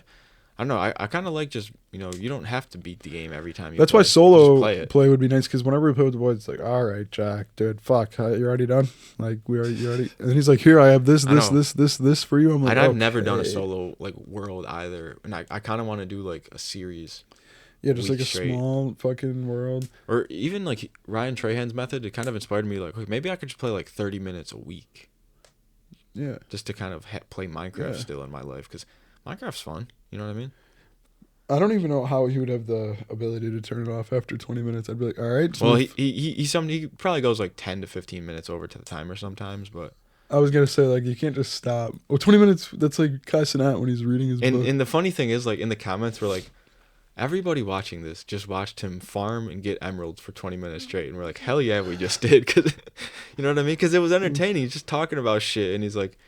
I don't know. I kind of like just you don't have to beat the game every time you. That's why solo play would be nice because whenever we play with the boys, it's like, all right, Jack, dude, fuck, you're already done. Like you already. And he's like, here, I have this for you. I'm like, I've never done a solo like world either, and I kind of want to do like a series. Yeah, just like a small fucking world. Or even like Ryan Trahan's method, it kind of inspired me. Like, maybe I could just play like 30 minutes a week. Yeah. Just to kind of play Minecraft still in my life because Minecraft's fun. You know what I mean? I don't even know how he would have the ability to turn it off after 20 minutes. I'd be like, all right. Well, he probably goes like 10 to 15 minutes over to the timer sometimes, but. I was going to say, like, you can't just stop. Well, 20 minutes, that's like Kai Cenat when he's reading his book. And the funny thing is, like, in the comments, we're like, everybody watching this just watched him farm and get emeralds for 20 minutes straight. And we're like, hell yeah, we just did. Cause, you know what I mean? Because it was entertaining. He's just talking about shit. And he's like,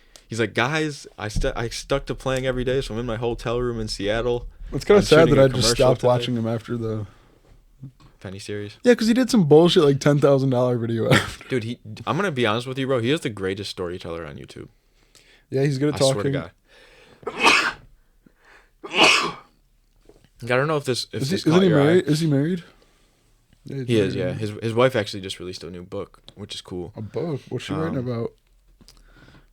guys, I stuck to playing every day. So I'm in my hotel room in Seattle. It's kind of sad that I just stopped watching him after the Penny series. Yeah, because he did some bullshit like $10,000 video after. Dude, I'm going to be honest with you, bro. He is the greatest storyteller on YouTube. Yeah, he's good at talking. I swear to God. I don't know if this is he married? Is he married? Yeah, he is. Yeah, his wife actually just released a new book, which is cool. A book? What's she writing about?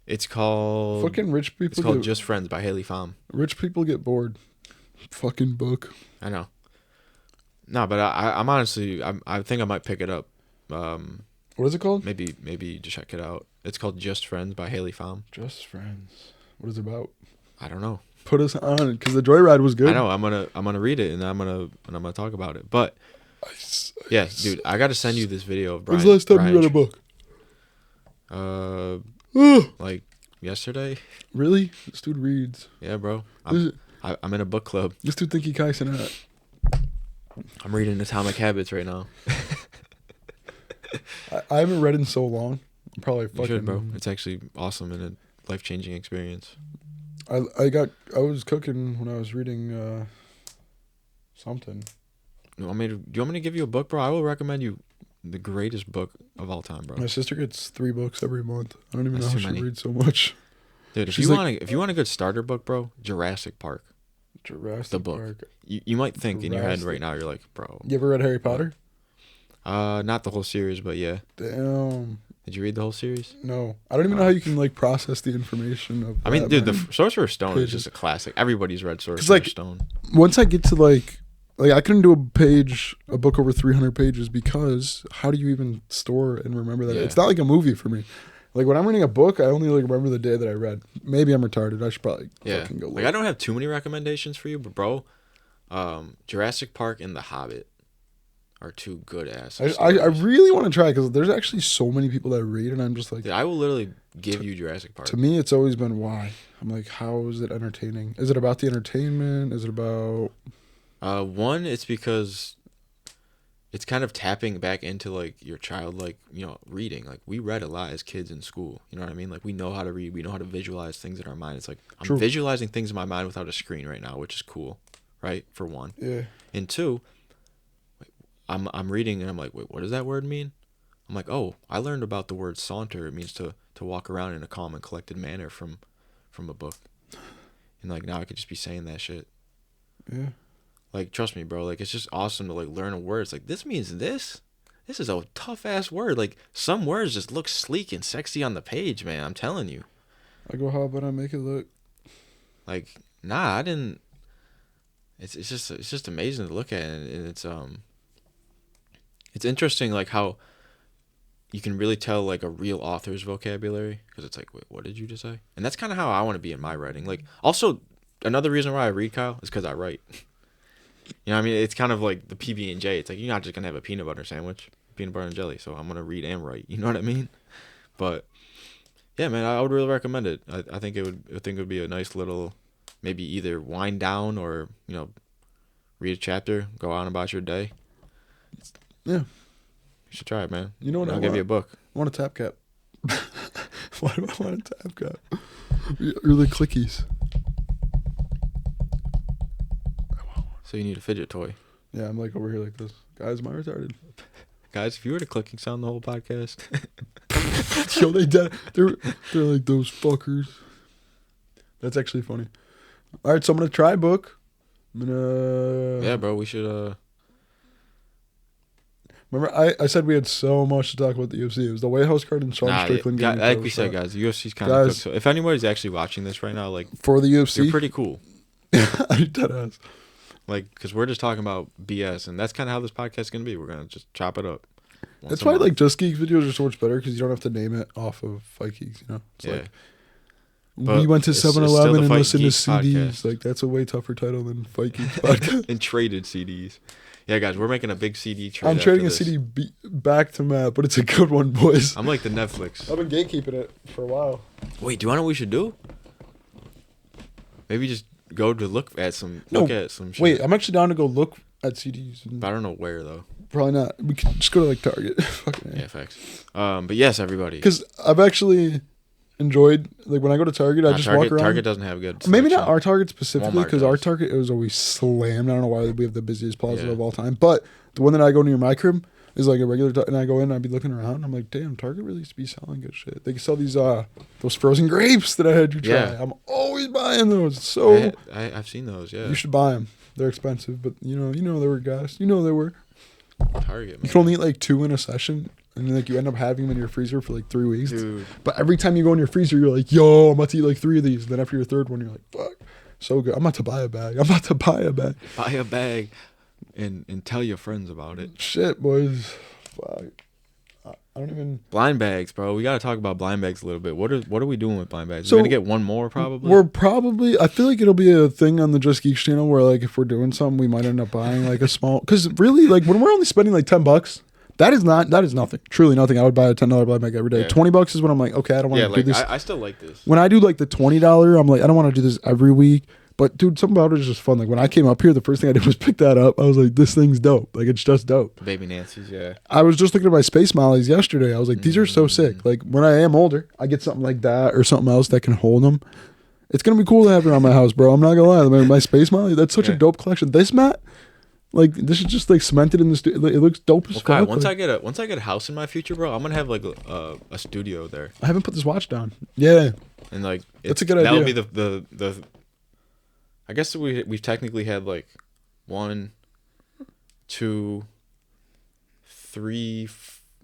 It's called fucking rich people. It's called Just Friends by Haley Pham. Rich people get bored. Fucking book. I know. No, but I'm honestly I think I might pick it up. What is it called? Maybe just check it out. It's called Just Friends by Haley Pham. Just Friends. What is it about? I don't know. Put us on, because the Joyride was good. I know. I'm gonna read it and I'm gonna talk about it. But yeah, dude, I gotta send you this video of Brian. When's the last time you read a book? Like yesterday. Really? This dude reads. Yeah, bro. I'm in a book club. This dude think he Kaisen at. I'm reading Atomic Habits right now. I haven't read in so long. I'm probably fucking. You should, bro. It's actually awesome and a life-changing experience. I was cooking when I was reading something. Do you want me to give you a book, bro? I will recommend you the greatest book of all time, bro. My sister gets 3 books every month. I don't even know how she reads so much. Dude, if you want a good starter book, bro, Jurassic Park. The book. Park. You might think in your head right now, you're like, bro. You ever read Harry Potter? Not the whole series, but yeah. Damn. Did you read the whole series? No. I don't even know how you can like process the information of. I mean, dude, the Sorcerer's Stone is just a classic. Everybody's read Sorcerer's Stone. Once I get to like I couldn't do a book over 300 pages because how do you even store and remember that? Yeah. It's not like a movie for me. Like when I'm reading a book, I only like remember the day that I read. Maybe I'm retarded. I should probably fucking go look. Like I don't have too many recommendations for you, but bro, Jurassic Park and The Hobbit are 2 good ass. I really want to try because there's actually so many people that read, and I'm just like, dude, I will literally give you Jurassic Park. To me, it's always been why. I'm like, how is it entertaining? Is it about the entertainment? Is it about? One, it's because it's kind of tapping back into like your childlike, reading. Like we read a lot as kids in school. You know what I mean? Like we know how to read. We know how to visualize things in our mind. It's like I'm visualizing things in my mind without a screen right now, which is cool, right? For one. Yeah. And 2. I'm reading and I'm like, wait, what does that word mean? I'm like, oh, I learned about the word saunter. It means to walk around in a calm and collected manner from a book. And like now I could just be saying that shit. Yeah. Like trust me, bro. Like it's just awesome to like learn a word. It's like this means this. This is a tough ass word. Like some words just look sleek and sexy on the page, man. I'm telling you. I go, how about I make it look? Like nah, I didn't. It's just amazing to look at, and it's interesting, like, how you can really tell, like, a real author's vocabulary. Because it's like, wait, what did you just say? And that's kind of how I want to be in my writing. Like, also, another reason why I read, Kyle, is because I write. You know what I mean? It's kind of like the PB&J. It's like, you're not just going to have a peanut butter sandwich, peanut butter and jelly. So I'm going to read and write. You know what I mean? But, yeah, man, I would really recommend it. I think it would be a nice little, maybe either wind down or, read a chapter, go on about your day. Yeah. You should try it, man. You know what? I'll give you a book. I want a tap cap. Why do I want a tap cap? Really clickies. So you need a fidget toy. Yeah, I'm like over here like this. Guys, am I retarded? Guys, if you were to clicking sound the whole podcast. Yo, they're like those fuckers. That's actually funny. All right, so I'm going to try a book. Yeah, bro, we should... Remember, I said we had so much to talk about the UFC. It was the White House card and Sean Strickland. Like we said, guys, the UFC's kind of cooked. So if anybody's actually watching this right now, like... For the UFC? You're pretty cool. I dead ass. Like, because we're just talking about BS, and that's kind of how this podcast is going to be. We're going to just chop it up. That's why, like, Just Geeks videos are so much better, because you don't have to name it off of Fight Geeks, you know? It's like... But we went to 7-Eleven and listened to CDs. Podcast. Like, that's a way tougher title than Fight Geeks Podcast. And traded CDs. Yeah, guys, we're making a big CD trade. I'm trading a CD back to Matt, but it's a good one, boys. I'm like the Netflix. I've been gatekeeping it for a while. Wait, do you want to know what we should do? Maybe just go to look at some shit. Wait, I'm actually down to go look at CDs. But I don't know where, though. Probably not. We could just go to, like, Target. Yeah, facts. But yes, everybody. Because I've actually... enjoyed, like, when I go to Target, I just walk around. Target doesn't have good selection. Maybe not our Target specifically, because our Target, it was always slammed. I don't know why we have the busiest plaza of all time, but the one that I go near my crib, is like a regular, and I go in and I'd be looking around. And I'm like, damn, Target really used to be selling good shit. They sell these those frozen grapes that I had you try. Yeah. I'm always buying those. So I've seen those. Yeah, you should buy them. They're expensive, but you know they were gas. You know they were. Target. Man. You can only eat like 2 in a session, and then like you end up having them in your freezer for like 3 weeks. Dude. But every time you go in your freezer, you're like, yo, I'm about to eat like 3 of these. Then after your third one, you're like, fuck, so good. I'm about to buy a bag. Buy a bag, and tell your friends about it. Shit, boys. Fuck. I don't even. Blind bags, bro. We gotta talk about blind bags a little bit. What are we doing with blind bags? So, we're gonna get one more probably. We're probably. I feel like it'll be a thing on the Just Geeks channel where like if we're doing something, we might end up buying like a small. Because really, like when we're only spending like $10, that is nothing. Truly nothing. I would buy a $10 blind bag every day. Yeah. $20 is when I'm like, okay, I don't want to do this. I still like this. When I do like the $20, I'm like, I don't want to do this every week. But dude, something about it is just fun. Like when I came up here, the first thing I did was pick that up. I was like, this thing's dope. Like it's just dope. Baby Nancy's, yeah. I was just looking at my Space Mollies yesterday. I was like, these are so sick. Like when I am older, I get something like that or something else that can hold them. It's gonna be cool to have around my house, bro. I'm not gonna lie. My Space Molly, that's such a dope collection. This mat, like this is just like cemented in the studio. It looks dope as fuck. Once I get a house in my future, bro, I'm gonna have like a studio there. I haven't put this watch down. Yeah, and like that's a good idea. That would be the I guess we've technically had like 1, 2, 3.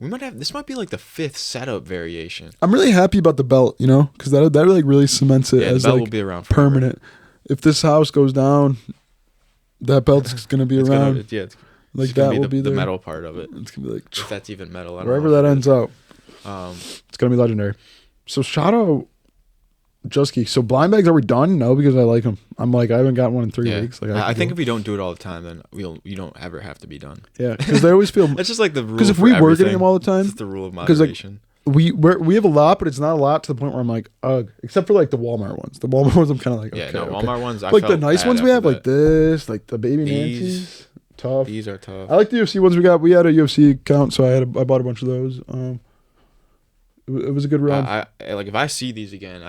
We might have. This might be like the 5th setup variation. I'm really happy about the belt, you know, because that like really cements it as the belt like will be around forever. Permanent. If this house goes down, that belt's gonna be around. Like that will be the metal part of it. It's gonna be like if that's even metal. I don't wherever know that ends up, it's gonna be legendary. So shout out Just Geeks. So blind bags, are we done? No, because I like them. I'm like, I haven't got one in 3 weeks. Like I think if we don't do it all the time, then you don't ever have to be done. Yeah, because they always feel. That's just like the rule. Because if we were getting them all the time, it's the rule of moderation. Like, we have a lot, but it's not a lot to the point where I'm like, ugh. Except for like the Walmart ones. The Walmart ones, I'm kind of like, okay. Walmart ones. Like the nice ones we have, like this, like the Baby Nancy's. Tough. These are tough. I like the UFC ones we got. We had a UFC account, so I bought a bunch of those. It was a good run. I like if I see these again,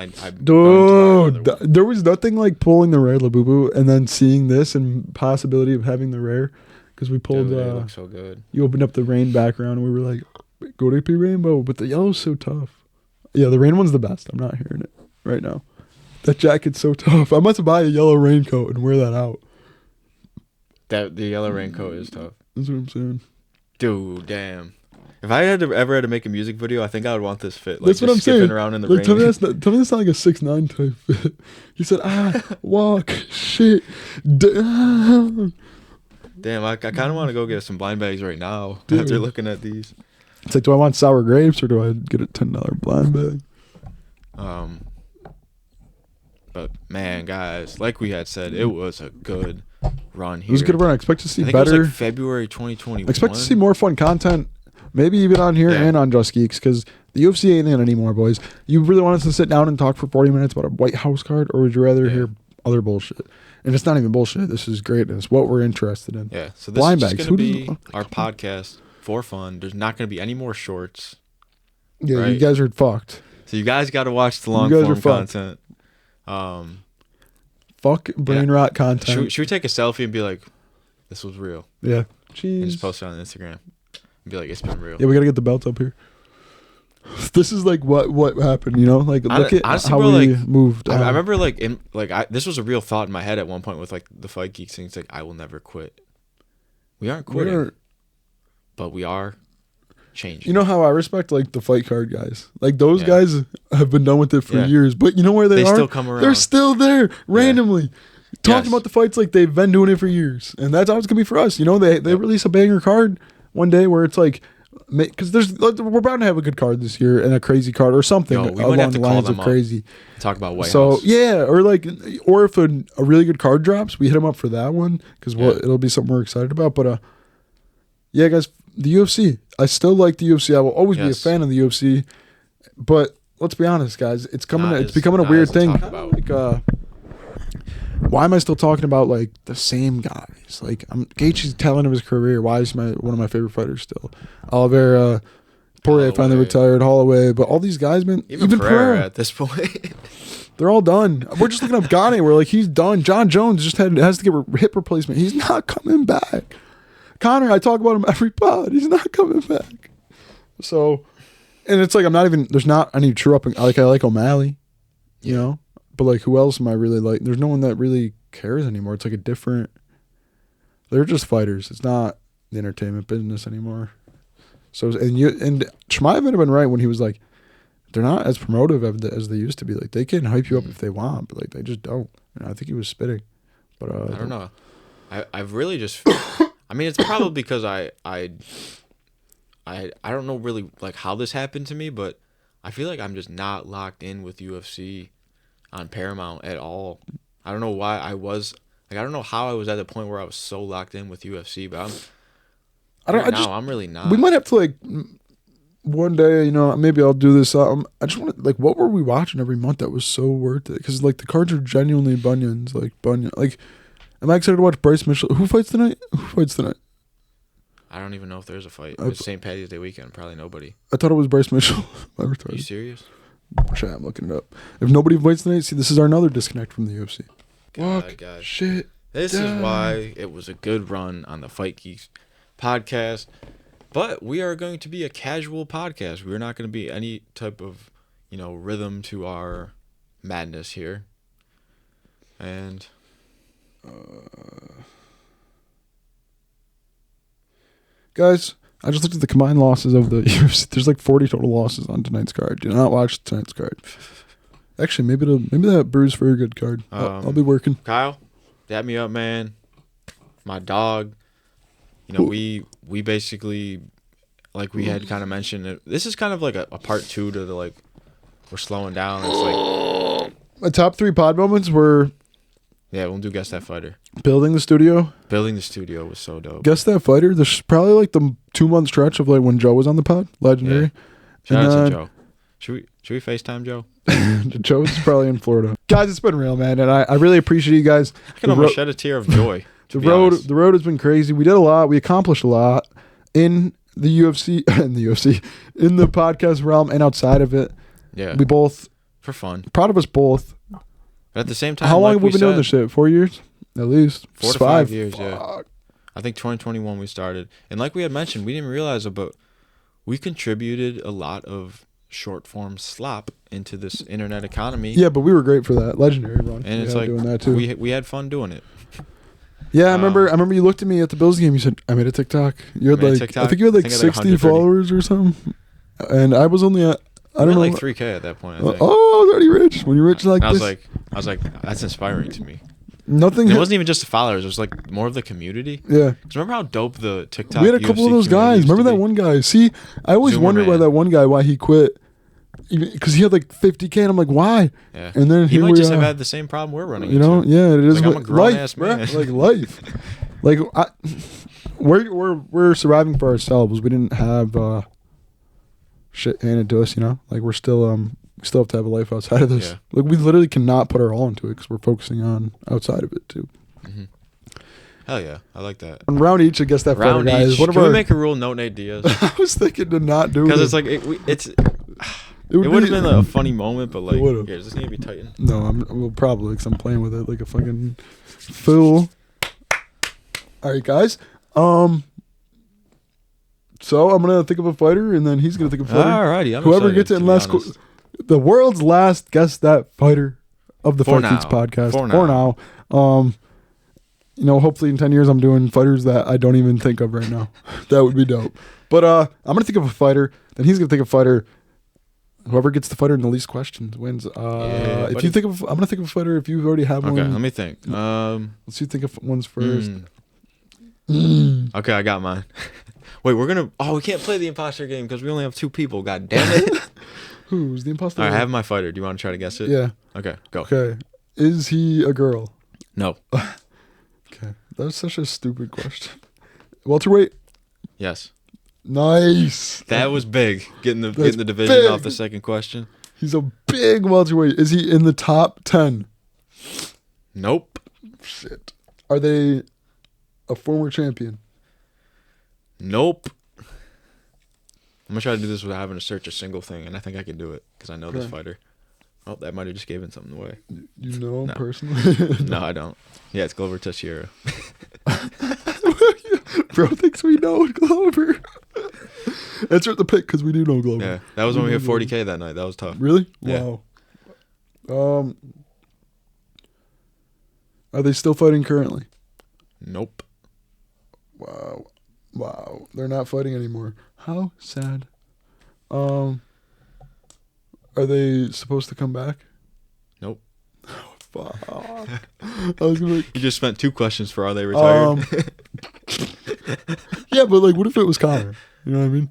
dude, there was nothing like pulling the rare Labubu and then seeing this and possibility of having the rare because we pulled. They look so good. You opened up the rain background and we were like, go to be rainbow, but the yellow's so tough. Yeah, the rain one's the best. I'm not hearing it right now. That jacket's so tough. I'm about to buy a yellow raincoat and wear that out. The yellow raincoat is tough. That's what I'm saying. Dude, damn. If I ever had to make a music video, I think I would want this fit. Like, that's what I'm saying. Around in the like, rain. Tell me that's not like a 6ix9ine type fit. He said, walk, shit, down. Damn, I kind of want to go get some blind bags right now. Dude. After looking at these. It's like, do I want sour grapes or do I get a $10 blind bag? But man, guys, like we had said, it was a good run here. It was a good run. I expect to see better. It was like February 2021. I expect to see more fun content. Maybe even on here and on Just Geeks, because the UFC ain't in anymore, boys. You really want us to sit down and talk for 40 minutes about a White House card, or would you rather hear other bullshit? And it's not even bullshit. This is greatness. What we're interested in. Yeah. So this is going to be our podcast for fun. There's not going to be any more shorts. Yeah, right? You guys are fucked. So you guys got to watch the long form content. Fuck brain rot content. Should we take a selfie and be like, this was real? Yeah. Jeez. And just post it on Instagram. Be like, it's been real. Yeah, we gotta get the belt up here. This is like what happened, you know? Like look at honestly, how bro, we moved. I remember this was a real thought in my head at one point with like the Fight Geeks thing. It's like I will never quit. We aren't quitting, but we are changing. You know how I respect like the fight card guys. Like those guys have been done with it for years, but you know where they are? Still come around. They're still there randomly. Talking about the fights like they've been doing it for years, and that's how it's gonna be for us. You know, they release a banger card one day where it's like, because we're bound to have a good card this year and a crazy card or something along the lines of crazy. Talk about White House. Yeah, or if a really good card drops, we hit them up for that one because it'll be something we're excited about. But yeah, guys, the UFC. I still like the UFC. I will always be a fan of the UFC. But let's be honest, guys, it's becoming a weird thing. Like, why am I still talking about like the same guys? Like Gaethje's telling of his career. Why is one of my favorite fighters still? Oliveira, Poirier finally retired, Holloway, but all these guys, man, even Pereira at this point, they're all done. We're just looking up Gane. We're like, he's done. John Jones just has to get hip replacement. He's not coming back. Connor, I talk about him every pod. He's not coming back. So, and it's like there's not any true up. I like O'Malley, you know, but like who else am I really like? There's no one that really cares anymore. It's like they're just fighters. It's not the entertainment business anymore. So, and Chimaev might have been right when he was like, they're not as promotive as they used to be. Like they can hype you up if they want, but like they just don't. And I think he was spitting. But I don't know. I've really just. I mean, it's probably because I don't know really like how this happened to me, but I feel like I'm just not locked in with UFC on Paramount at all. I don't know why I don't know how I was at the point where I was so locked in with UFC, but I'm really not. We might have to like one day, you know, maybe I'll do this. I just want to like, what were we watching every month that was so worth it? Because like the cards are genuinely bunions, like bunion. Like, am I excited to watch Bryce Mitchell? Who fights tonight? I don't even know if there's a fight. It's St. Patty's Day weekend. Probably nobody. I thought it was Bryce Mitchell. Are you serious? Chat, I'm looking it up. If nobody fights tonight, see, this is our another disconnect from the UFC. God. Shit. This is why it was a good run on the Fight Geeks podcast. But we are going to be a casual podcast. We're not going to be any type of, you know, rhythm to our madness here. And guys, I just looked at the combined losses of the UFC. There's like 40 total losses on tonight's card. Do not watch tonight's card. Actually, maybe that brews for a good card. I'll be working. Kyle, dab me up, man. My dog. You know, we basically, like we had kind of mentioned, this is kind of like a part 2 to the, like, we're slowing down. It's like my top 3 pod moments were, we'll do Guess That Fighter. Building the studio was so dope. Guess That Fighter. There's probably like the 2-month stretch of like when Joe was on the pod. Legendary. Yeah. Shout out to Joe. Should we FaceTime Joe? Joe's probably in Florida. Guys, it's been real, man, and I really appreciate you guys. I can almost shed a tear of joy. The road has been crazy. We did a lot. We accomplished a lot in the UFC, in the podcast realm and outside of it. Yeah. We both, for fun. Proud of us both. But at the same time, how long have we been doing this shit? 4 years? At least 4 to 5 years. Fuck. Yeah. I think 2021 we started. And like we had mentioned, we didn't realize it, but we contributed a lot of short form slop into this internet economy. Yeah, but we were great for that. Legendary run. And it's like doing that too. We had fun doing it. Yeah, I remember you looked at me at the Bills game. You said, I made a TikTok. You had like, I think you had like 60 followers or something. And I was only at, I don't know. Like 3K at that point, I think. Oh, I was already rich. When you're rich like this. I was like, that's inspiring to me. Nothing. It wasn't even just the followers. It was like more of the community. Yeah. Because remember how dope the TikTok We had a couple of those guys. Remember that one guy? See, I always wondered why he quit. Because he had like 50K, and I'm like, why? Yeah. And then he might just have had the same problem we're running. You know, yeah, it is. Like, I'm a grown ass man. Like life. Like we're surviving for ourselves. We didn't have shit handed to us. You know, like we still have to have a life outside of this. Yeah. Like we literally cannot put our all into it because we're focusing on outside of it too. Mm-hmm. Hell yeah, I like that. On round each, I guess that round each. Guys. Can we make a rule? No Nate Diaz. I was thinking to not do it because it's like it would have been a funny moment, but like, here, does this need to be tightened? No, we'll probably, because I'm playing with it like a fucking fool. All right, guys. So I'm gonna think of a fighter, and then he's gonna think of a fighter. Alrighty, whoever gets it in last, the world's last Guess That Fighter of the Fight Geeks podcast. For now. You know, hopefully in 10 years I'm doing fighters that I don't even think of right now. That would be dope. But I'm gonna think of a fighter, then he's gonna think of a fighter. Whoever gets the fighter in the least questions wins. If you think of, I'm gonna think of a fighter. If you already have one, okay, let me think. Let's you think of ones first. Okay, I got mine. Wait, we can't play the imposter game because we only have 2 people. God damn it. Who's the imposter? All right, I have my fighter. Do you want to try to guess it? Yeah. Okay, go. Okay, is he a girl? No. Okay, that's such a stupid question. Welterweight? Yes. Nice. That was big. Getting the division big. Off the second question. He's a big welterweight. Is he in the top 10? Nope. Shit. Are they a former champion? Nope. I'm gonna try to do this without having to search a single thing, and I think I can do it because I know this fighter. Oh, that might have just given something away. You know him personally? No, I don't. Yeah, it's Glover Teixeira. bro thinks we know Glover. Answer at the pick because we do know Glover. Yeah, that was when we hit 40K that night. That was tough. Really? Yeah. Wow. Are they still fighting currently? Nope. Wow. They're not fighting anymore. How sad. Are they supposed to come back? Nope. Oh, fuck. I was gonna. You just spent 2 questions for are they retired? Yeah, but like, what if it was Connor? You know what I mean?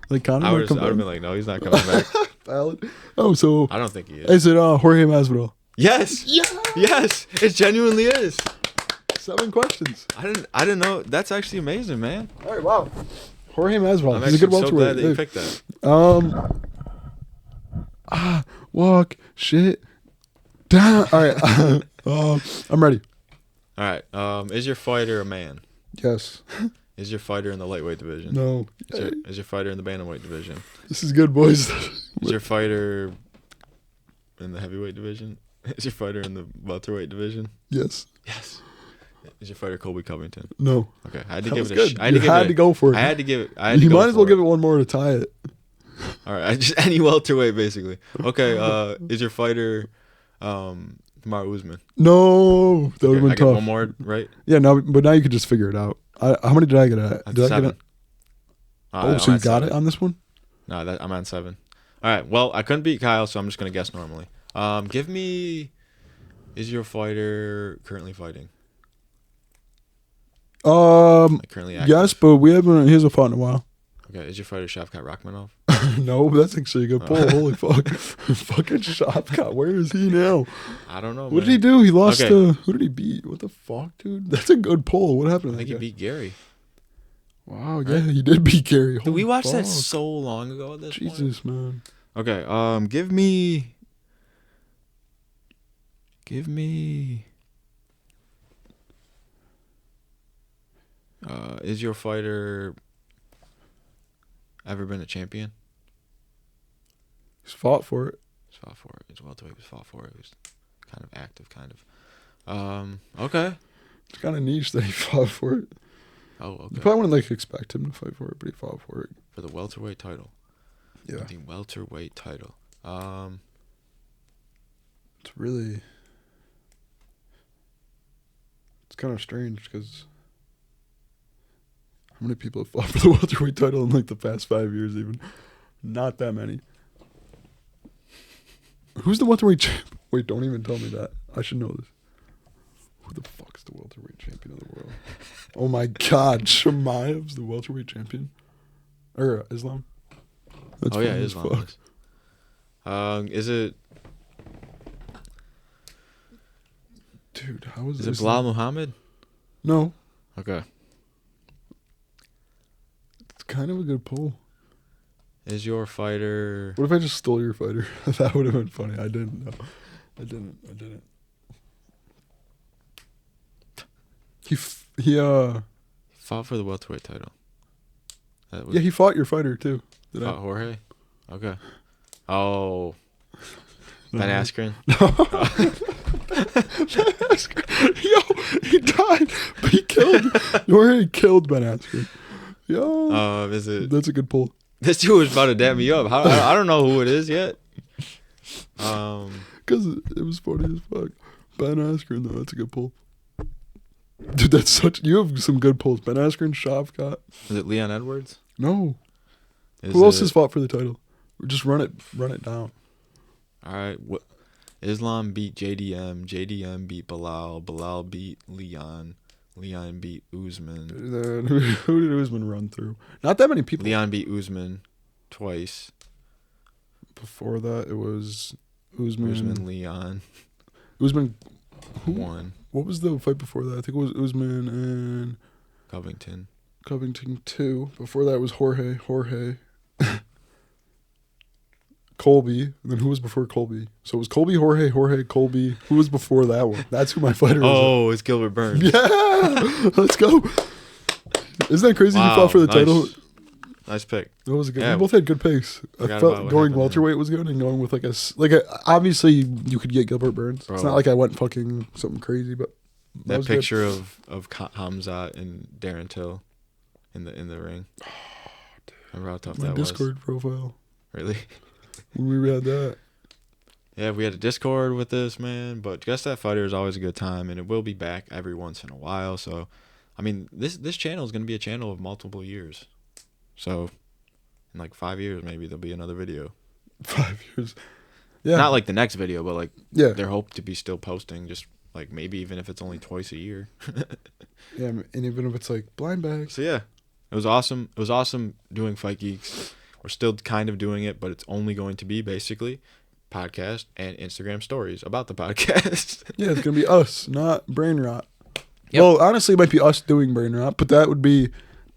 Like Connor. I would have been like, no, he's not coming back. Valid. Oh, so I don't think he is. Is it Jorge Masvidal? Yes. Yeah. Yes. It genuinely is. 7 questions. I didn't know. That's actually amazing, man. All right. Wow. Jorge Masvidal. I'm He's a good welterweight. so glad that you picked that. Walk shit down. All right. I'm ready. All right. Is your fighter a man? Yes. Is your fighter in the lightweight division? No. Is your fighter in the bantamweight division? This is good, boys. Is your fighter in the heavyweight division? Is your fighter in the welterweight division? Yes. Yes. Is your fighter Colby Covington? No. Okay. I had to that give it good. a shot. You had to go for it. I had to give it. You might as well give it one more to tie it. All right. Just any welterweight, basically. Okay. Is your fighter Kamaru Usman? No. That would have been I tough. get one more, right? Yeah, no, but now you could just figure it out. How many did I get at? Did 7. I get it? So you got 7. it on this one? No, I'm on 7. All right. Well, I couldn't beat Kyle, so I'm just gonna guess normally. Give me. Is your fighter currently fighting? Currently active? Yes, but we haven't. He hasn't fought in a while. Okay. Is your fighter Shavkat Rakhmonov? No, that's actually a good pull. Holy fuck. Fucking Shavkat. Where is he now? I don't know. What did he do? He lost to. Who did he beat? What the fuck, dude? That's a good pull. What happened to I think that he guy? beat Gary. Wow, yeah, he did beat Gary. Dude, we watched that so long ago at this point. Jesus, man. Okay, give me is your fighter ever been a champion? He's fought for it. He's fought for it. He's welterweight. He's fought for it. He was kind of active, kind of. Okay. It's kind of niche that he fought for it. Oh, okay. You probably wouldn't expect him to fight for it, but he fought for it. For the welterweight title. Yeah. The welterweight title. It's really. It's kind of strange because how many people have fought for the welterweight title in like the past 5 years? Even not that many. Who's the welterweight champ? Wait, don't even tell me that. I should know this. Who the fuck's the welterweight champion of the world? Oh my God, Shemaev's the welterweight champion, or Islam? That's Islam. Is it? Dude, how is it? Is it Bilal Muhammad? No. Okay. It's kind of a good pull. Is your fighter? What if I just stole your fighter? That would have been funny. I didn't. No. I didn't. He fought for the welterweight title. Yeah, he fought your fighter too. Fought Jorge? Okay. Oh. Ben Askren? Yo, he died, but he killed. Jorge killed Ben Askren. Yo. Is it? That's a good pull. This dude was about to dab me up. I don't know who it is yet. Because it was funny as fuck. Ben Askren, though, that's a good pull. Dude, that's such. You have some good pulls. Ben Askren, Shavkat. Is it Leon Edwards? No. Who else has fought for the title? Just run it down. All right. Islam beat JDM. JDM beat Bilal. Bilal beat Leon. Leon beat Usman. Who did Usman run through? Not that many people. Leon beat Usman twice. Before that, it was Usman. Leon. Usman. Who won? What was the fight before that? I think it was Usman and Covington 2. Before that was Jorge. Colby. And then who was before Colby? So it was Colby, Jorge, Colby. Who was before that one? That's who my fighter was. Oh, it's Gilbert Burns. Yeah! Let's go. Isn't that crazy? Wow, he fought for the title. Nice pick. That was a good. Yeah, we both had good picks. I felt going welterweight was good, and going with like obviously you could get Gilbert Burns. Bro. It's not like I went fucking something crazy, but that picture of Hamzat and Darren Till. in the ring. Oh, remember how tough my that Discord was? profile. Really? When we had that. Yeah, we had a Discord with this, man. But Guess That Fighter is always a good time, and it will be back every once in a while. So, I mean, this channel is going to be a channel of multiple years. So, in like 5 years, maybe there'll be another video. 5 years. Yeah. Not like the next video, but like they're hope to be still posting, just like maybe even if it's only twice a year. Yeah, and even if it's like blind bags. So yeah, it was awesome. It was awesome doing Fight Geeks. We're still kind of doing it, but it's only going to be basically podcast and Instagram stories about the podcast. Yeah, it's gonna be us, not brain rot. Yep. Well, honestly, it might be us doing brain rot, but that would be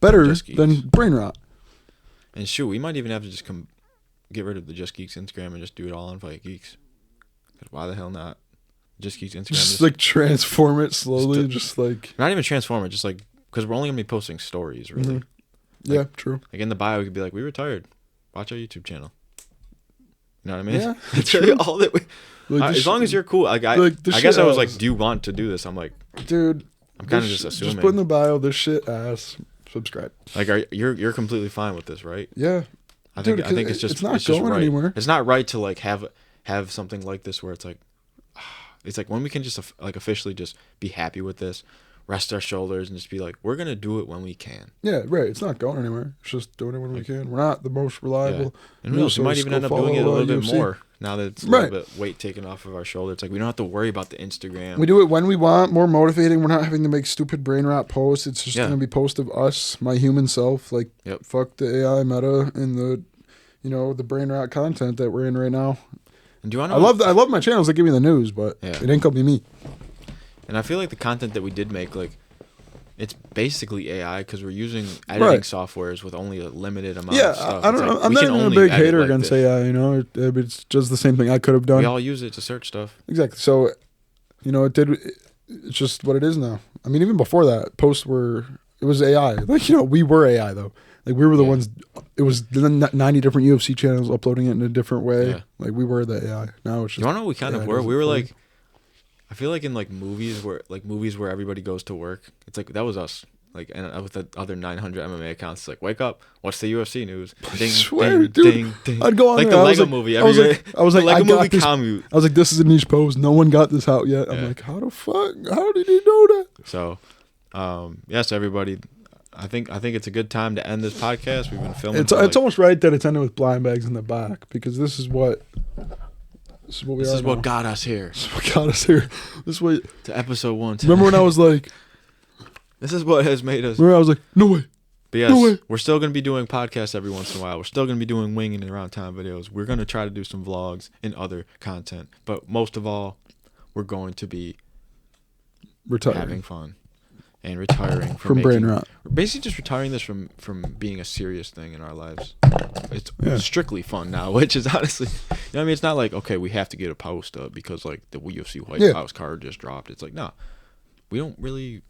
better than brain rot. And shoot, we might even have to just get rid of the Just Geeks Instagram and just do it all on Fight Geeks. Why the hell not? Just Geeks Instagram. Just like transform it slowly, just like not even transform it, just like because we're only gonna be posting stories, really. Mm-hmm. Yeah, true. Like in the bio, we could be like, "We retired. Watch our YouTube channel." You know what I mean? Yeah, that's really all that we. Like as long as you're cool, like I guess I was like, "Do you want to do this?" I'm like, dude, I'm kind of just assuming. Just put in the bio this shit ass. Subscribe. Like, you're completely fine with this, right? Yeah. I think it's just it's not going right. Anywhere. It's not right to like have something like this where it's like when we can just like officially just be happy with this, rest our shoulders, and just be like, we're gonna do it when we can. Yeah, right. It's not going anywhere. It's just doing it when we can. We're not the most reliable. Yeah. And who knows? We might even end up doing it a little bit more now that it's a little bit weight taken off of our shoulder. It's like we don't have to worry about the Instagram. We do it when we want. More motivating. We're not having to make stupid brain rot posts. It's just gonna be posts of us, my human self. Like fuck the AI meta and the, the brain rot content that we're in right now. And do you want to? I love my channels that give me the news, but it ain't gonna be me. And I feel like the content that we did make, like, it's basically AI because we're using editing softwares with only a limited amount of stuff. I don't know. I'm not even a big hater against AI, It's just the same thing I could have done. We all use it to search stuff. Exactly. So, it's just what it is now. I mean, even before that, it was AI. Like, we were AI, though. Like, we were the ones, it was 90 different UFC channels uploading it in a different way. Yeah. Like, we were the AI. Now it's just. You want to know what we kind of were? We were like, I feel like in like movies where everybody goes to work, it's like that was us. Like, and with the other 900 MMA accounts, it's like, wake up, watch the UFC news. Ding, swear, ding, dude. ding, ding. I'd go on like there. the Lego movie. I was like, Lego movie this. commute. I was like, this is a niche pose. No one got this out yet. I'm like, how the fuck? How did he know that? So, yes, everybody. I think it's a good time to end this podcast. We've been filming. It's almost right that it's ended with blind bags in the back because this is what got us here. This is what got us here. This is what to episode 1. Remember when I was like, this is what has made us. Remember I was like, no way. But yes, no way. We're still going to be doing podcasts every once in a while. We're still going to be doing winging and around town videos. We're going to try to do some vlogs and other content. But most of all, we're going to be having fun and retiring from brain rot. We're basically just retiring this from being a serious thing in our lives. It's strictly fun now, which is honestly, what I mean? It's not like, okay, we have to get a post up because like the UFC White House card just dropped. It's like, no, we don't really,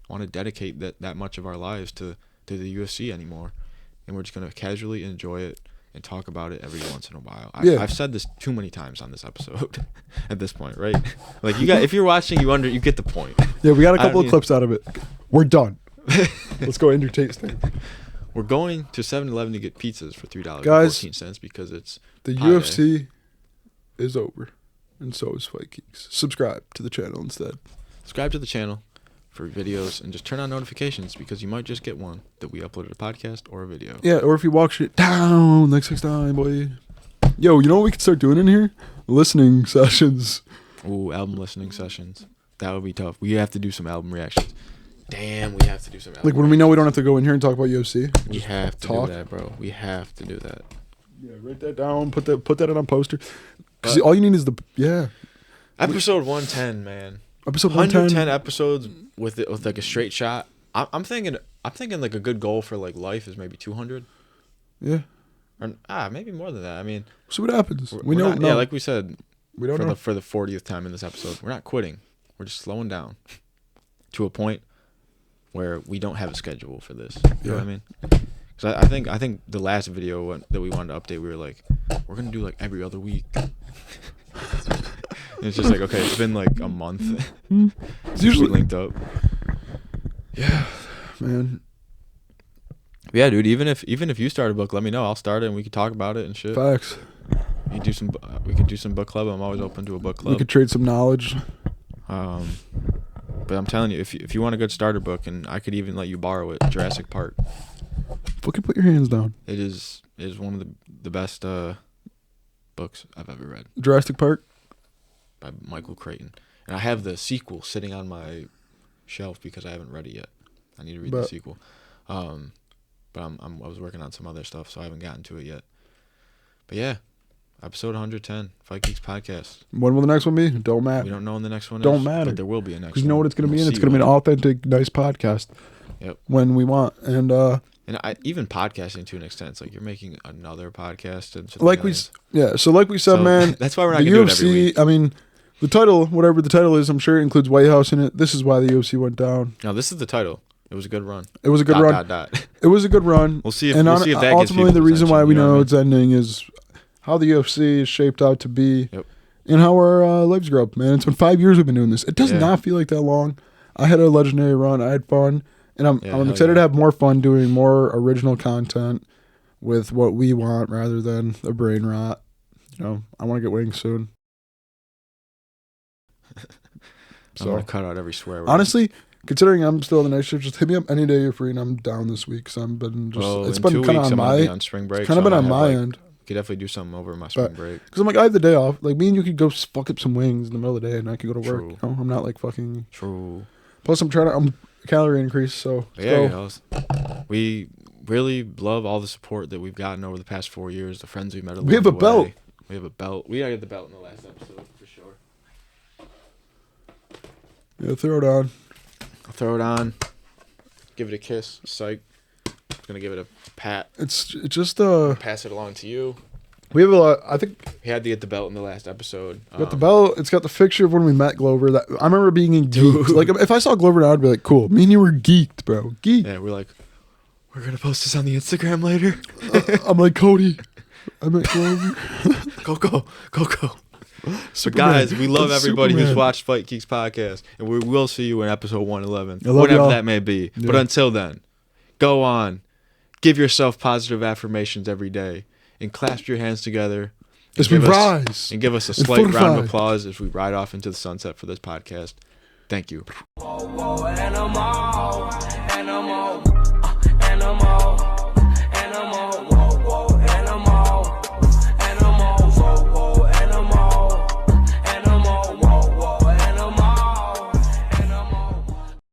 want to dedicate that much of our lives to the UFC anymore. And we're just going to casually enjoy it and talk about it every once in a while. I've said this too many times on this episode at this point, right? Like if you're watching, you get the point. Yeah, we got a couple of clips out of it. We're done. Let's go entertain thing. We're going to 7-Eleven to get pizzas for $3.14 because it's the UFC is over, and so is Fight Geeks. Subscribe to the channel instead. Subscribe to the channel for videos and just turn on notifications because you might just get one that we uploaded a podcast or a video. Yeah, or if you walk shit down next time, boy. Yo, you know what we could start doing in here? Listening sessions. Ooh, album listening sessions. That would be tough. We have to do some album reactions. Damn, we have to do some album when we know we don't have to go in here and talk about UFC. We have to do that, bro. We have to do that. Yeah, write that down. Put that on a poster. Because all you need is episode 110, man. Episode 110 episodes with like a straight shot. I'm thinking like a good goal for like life is maybe 200. Yeah. Or maybe more than that. I mean, see what happens. Yeah, like we said, we don't know. For the 40th time in this episode, we're not quitting. We're just slowing down to a point where we don't have a schedule for this. You know what I mean? Because I think the last video that we wanted to update, we were like, we're gonna do like every other week. And it's just like, okay, it's been like a month. It's usually linked up. Yeah, man. Yeah, dude. Even if you start a book, let me know. I'll start it and we can talk about it and shit. Facts. We can do some book club. I'm always open to a book club. We could trade some knowledge. But I'm telling you, if you want a good starter book, and I could even let you borrow it, Jurassic Park. Fucking put your hands down. It is one of the best books I've ever read. Jurassic Park? By Michael Crichton. And I have the sequel sitting on my shelf because I haven't read it yet. I need to read the sequel. But I was working on some other stuff, so I haven't gotten to it yet. But yeah, episode 110, Fight Geeks Podcast. When will the next one be? Don't matter. We don't know when the next one don't matter. But there will be a next one. Because you know what it's going to be in? It's going to be an authentic, nice podcast. Yep. When we want. And even podcasting to an extent, it's like you're making another podcast. And so like we said, man. That's why we're not going to do it every week. I mean, the title, whatever the title is, I'm sure it includes White House in it. This is why the UFC went down. No, this is the title. It was a good run. It was a good run. It was a good run. We'll see if that ultimately, the reason why we know it's ending is how the UFC is shaped out to be, and how our lives grow up. Man, it's been 5 years we've been doing this. It does not feel like that long. I had a legendary run. I had fun, and I'm excited to have more fun doing more original content with what we want rather than a brain rot. You know, I want to get wings soon. I'm gonna cut out every swear word. Honestly, considering I'm still on the night shift, just hit me up any day you're free, and I'm down this week. So I've been just it's been kind of on spring break. Kind of been on my end. Could definitely do something over my spring break. Because I'm like, I have the day off. Like, me and you could go fuck up some wings in the middle of the day, and I could go to work. You know? I'm not like fucking. True. Plus, I'm calorie increase. So we really love all the support that we've gotten over the past 4 years. The friends we've met. We have a belt. We have a belt. We gotta get the belt in the last episode for sure. Yeah, throw it on. I'll throw it on. Give it a kiss. Psych. I'm gonna give it a pat. It's just pass it along to you. We have a lot. I think we had to get the belt in the last episode. Got the belt. It's got the picture of when we met Glover. That I remember being in geeked. Like if I saw Glover now, I'd be like, "Cool." Me and you were geeked, bro. Geeked. Yeah, we're like, we're gonna post this on the Instagram later. I'm like, Cody. I met Glover. Go. So guys, we love everybody who's watched Fight Geeks Podcast, and we will see you in episode 111, whatever that may be. Yeah. But until then, go on, give yourself positive affirmations every day, and clasp your hands together as we rise, and give us a slight round of applause as we ride off into the sunset for this podcast. Thank you.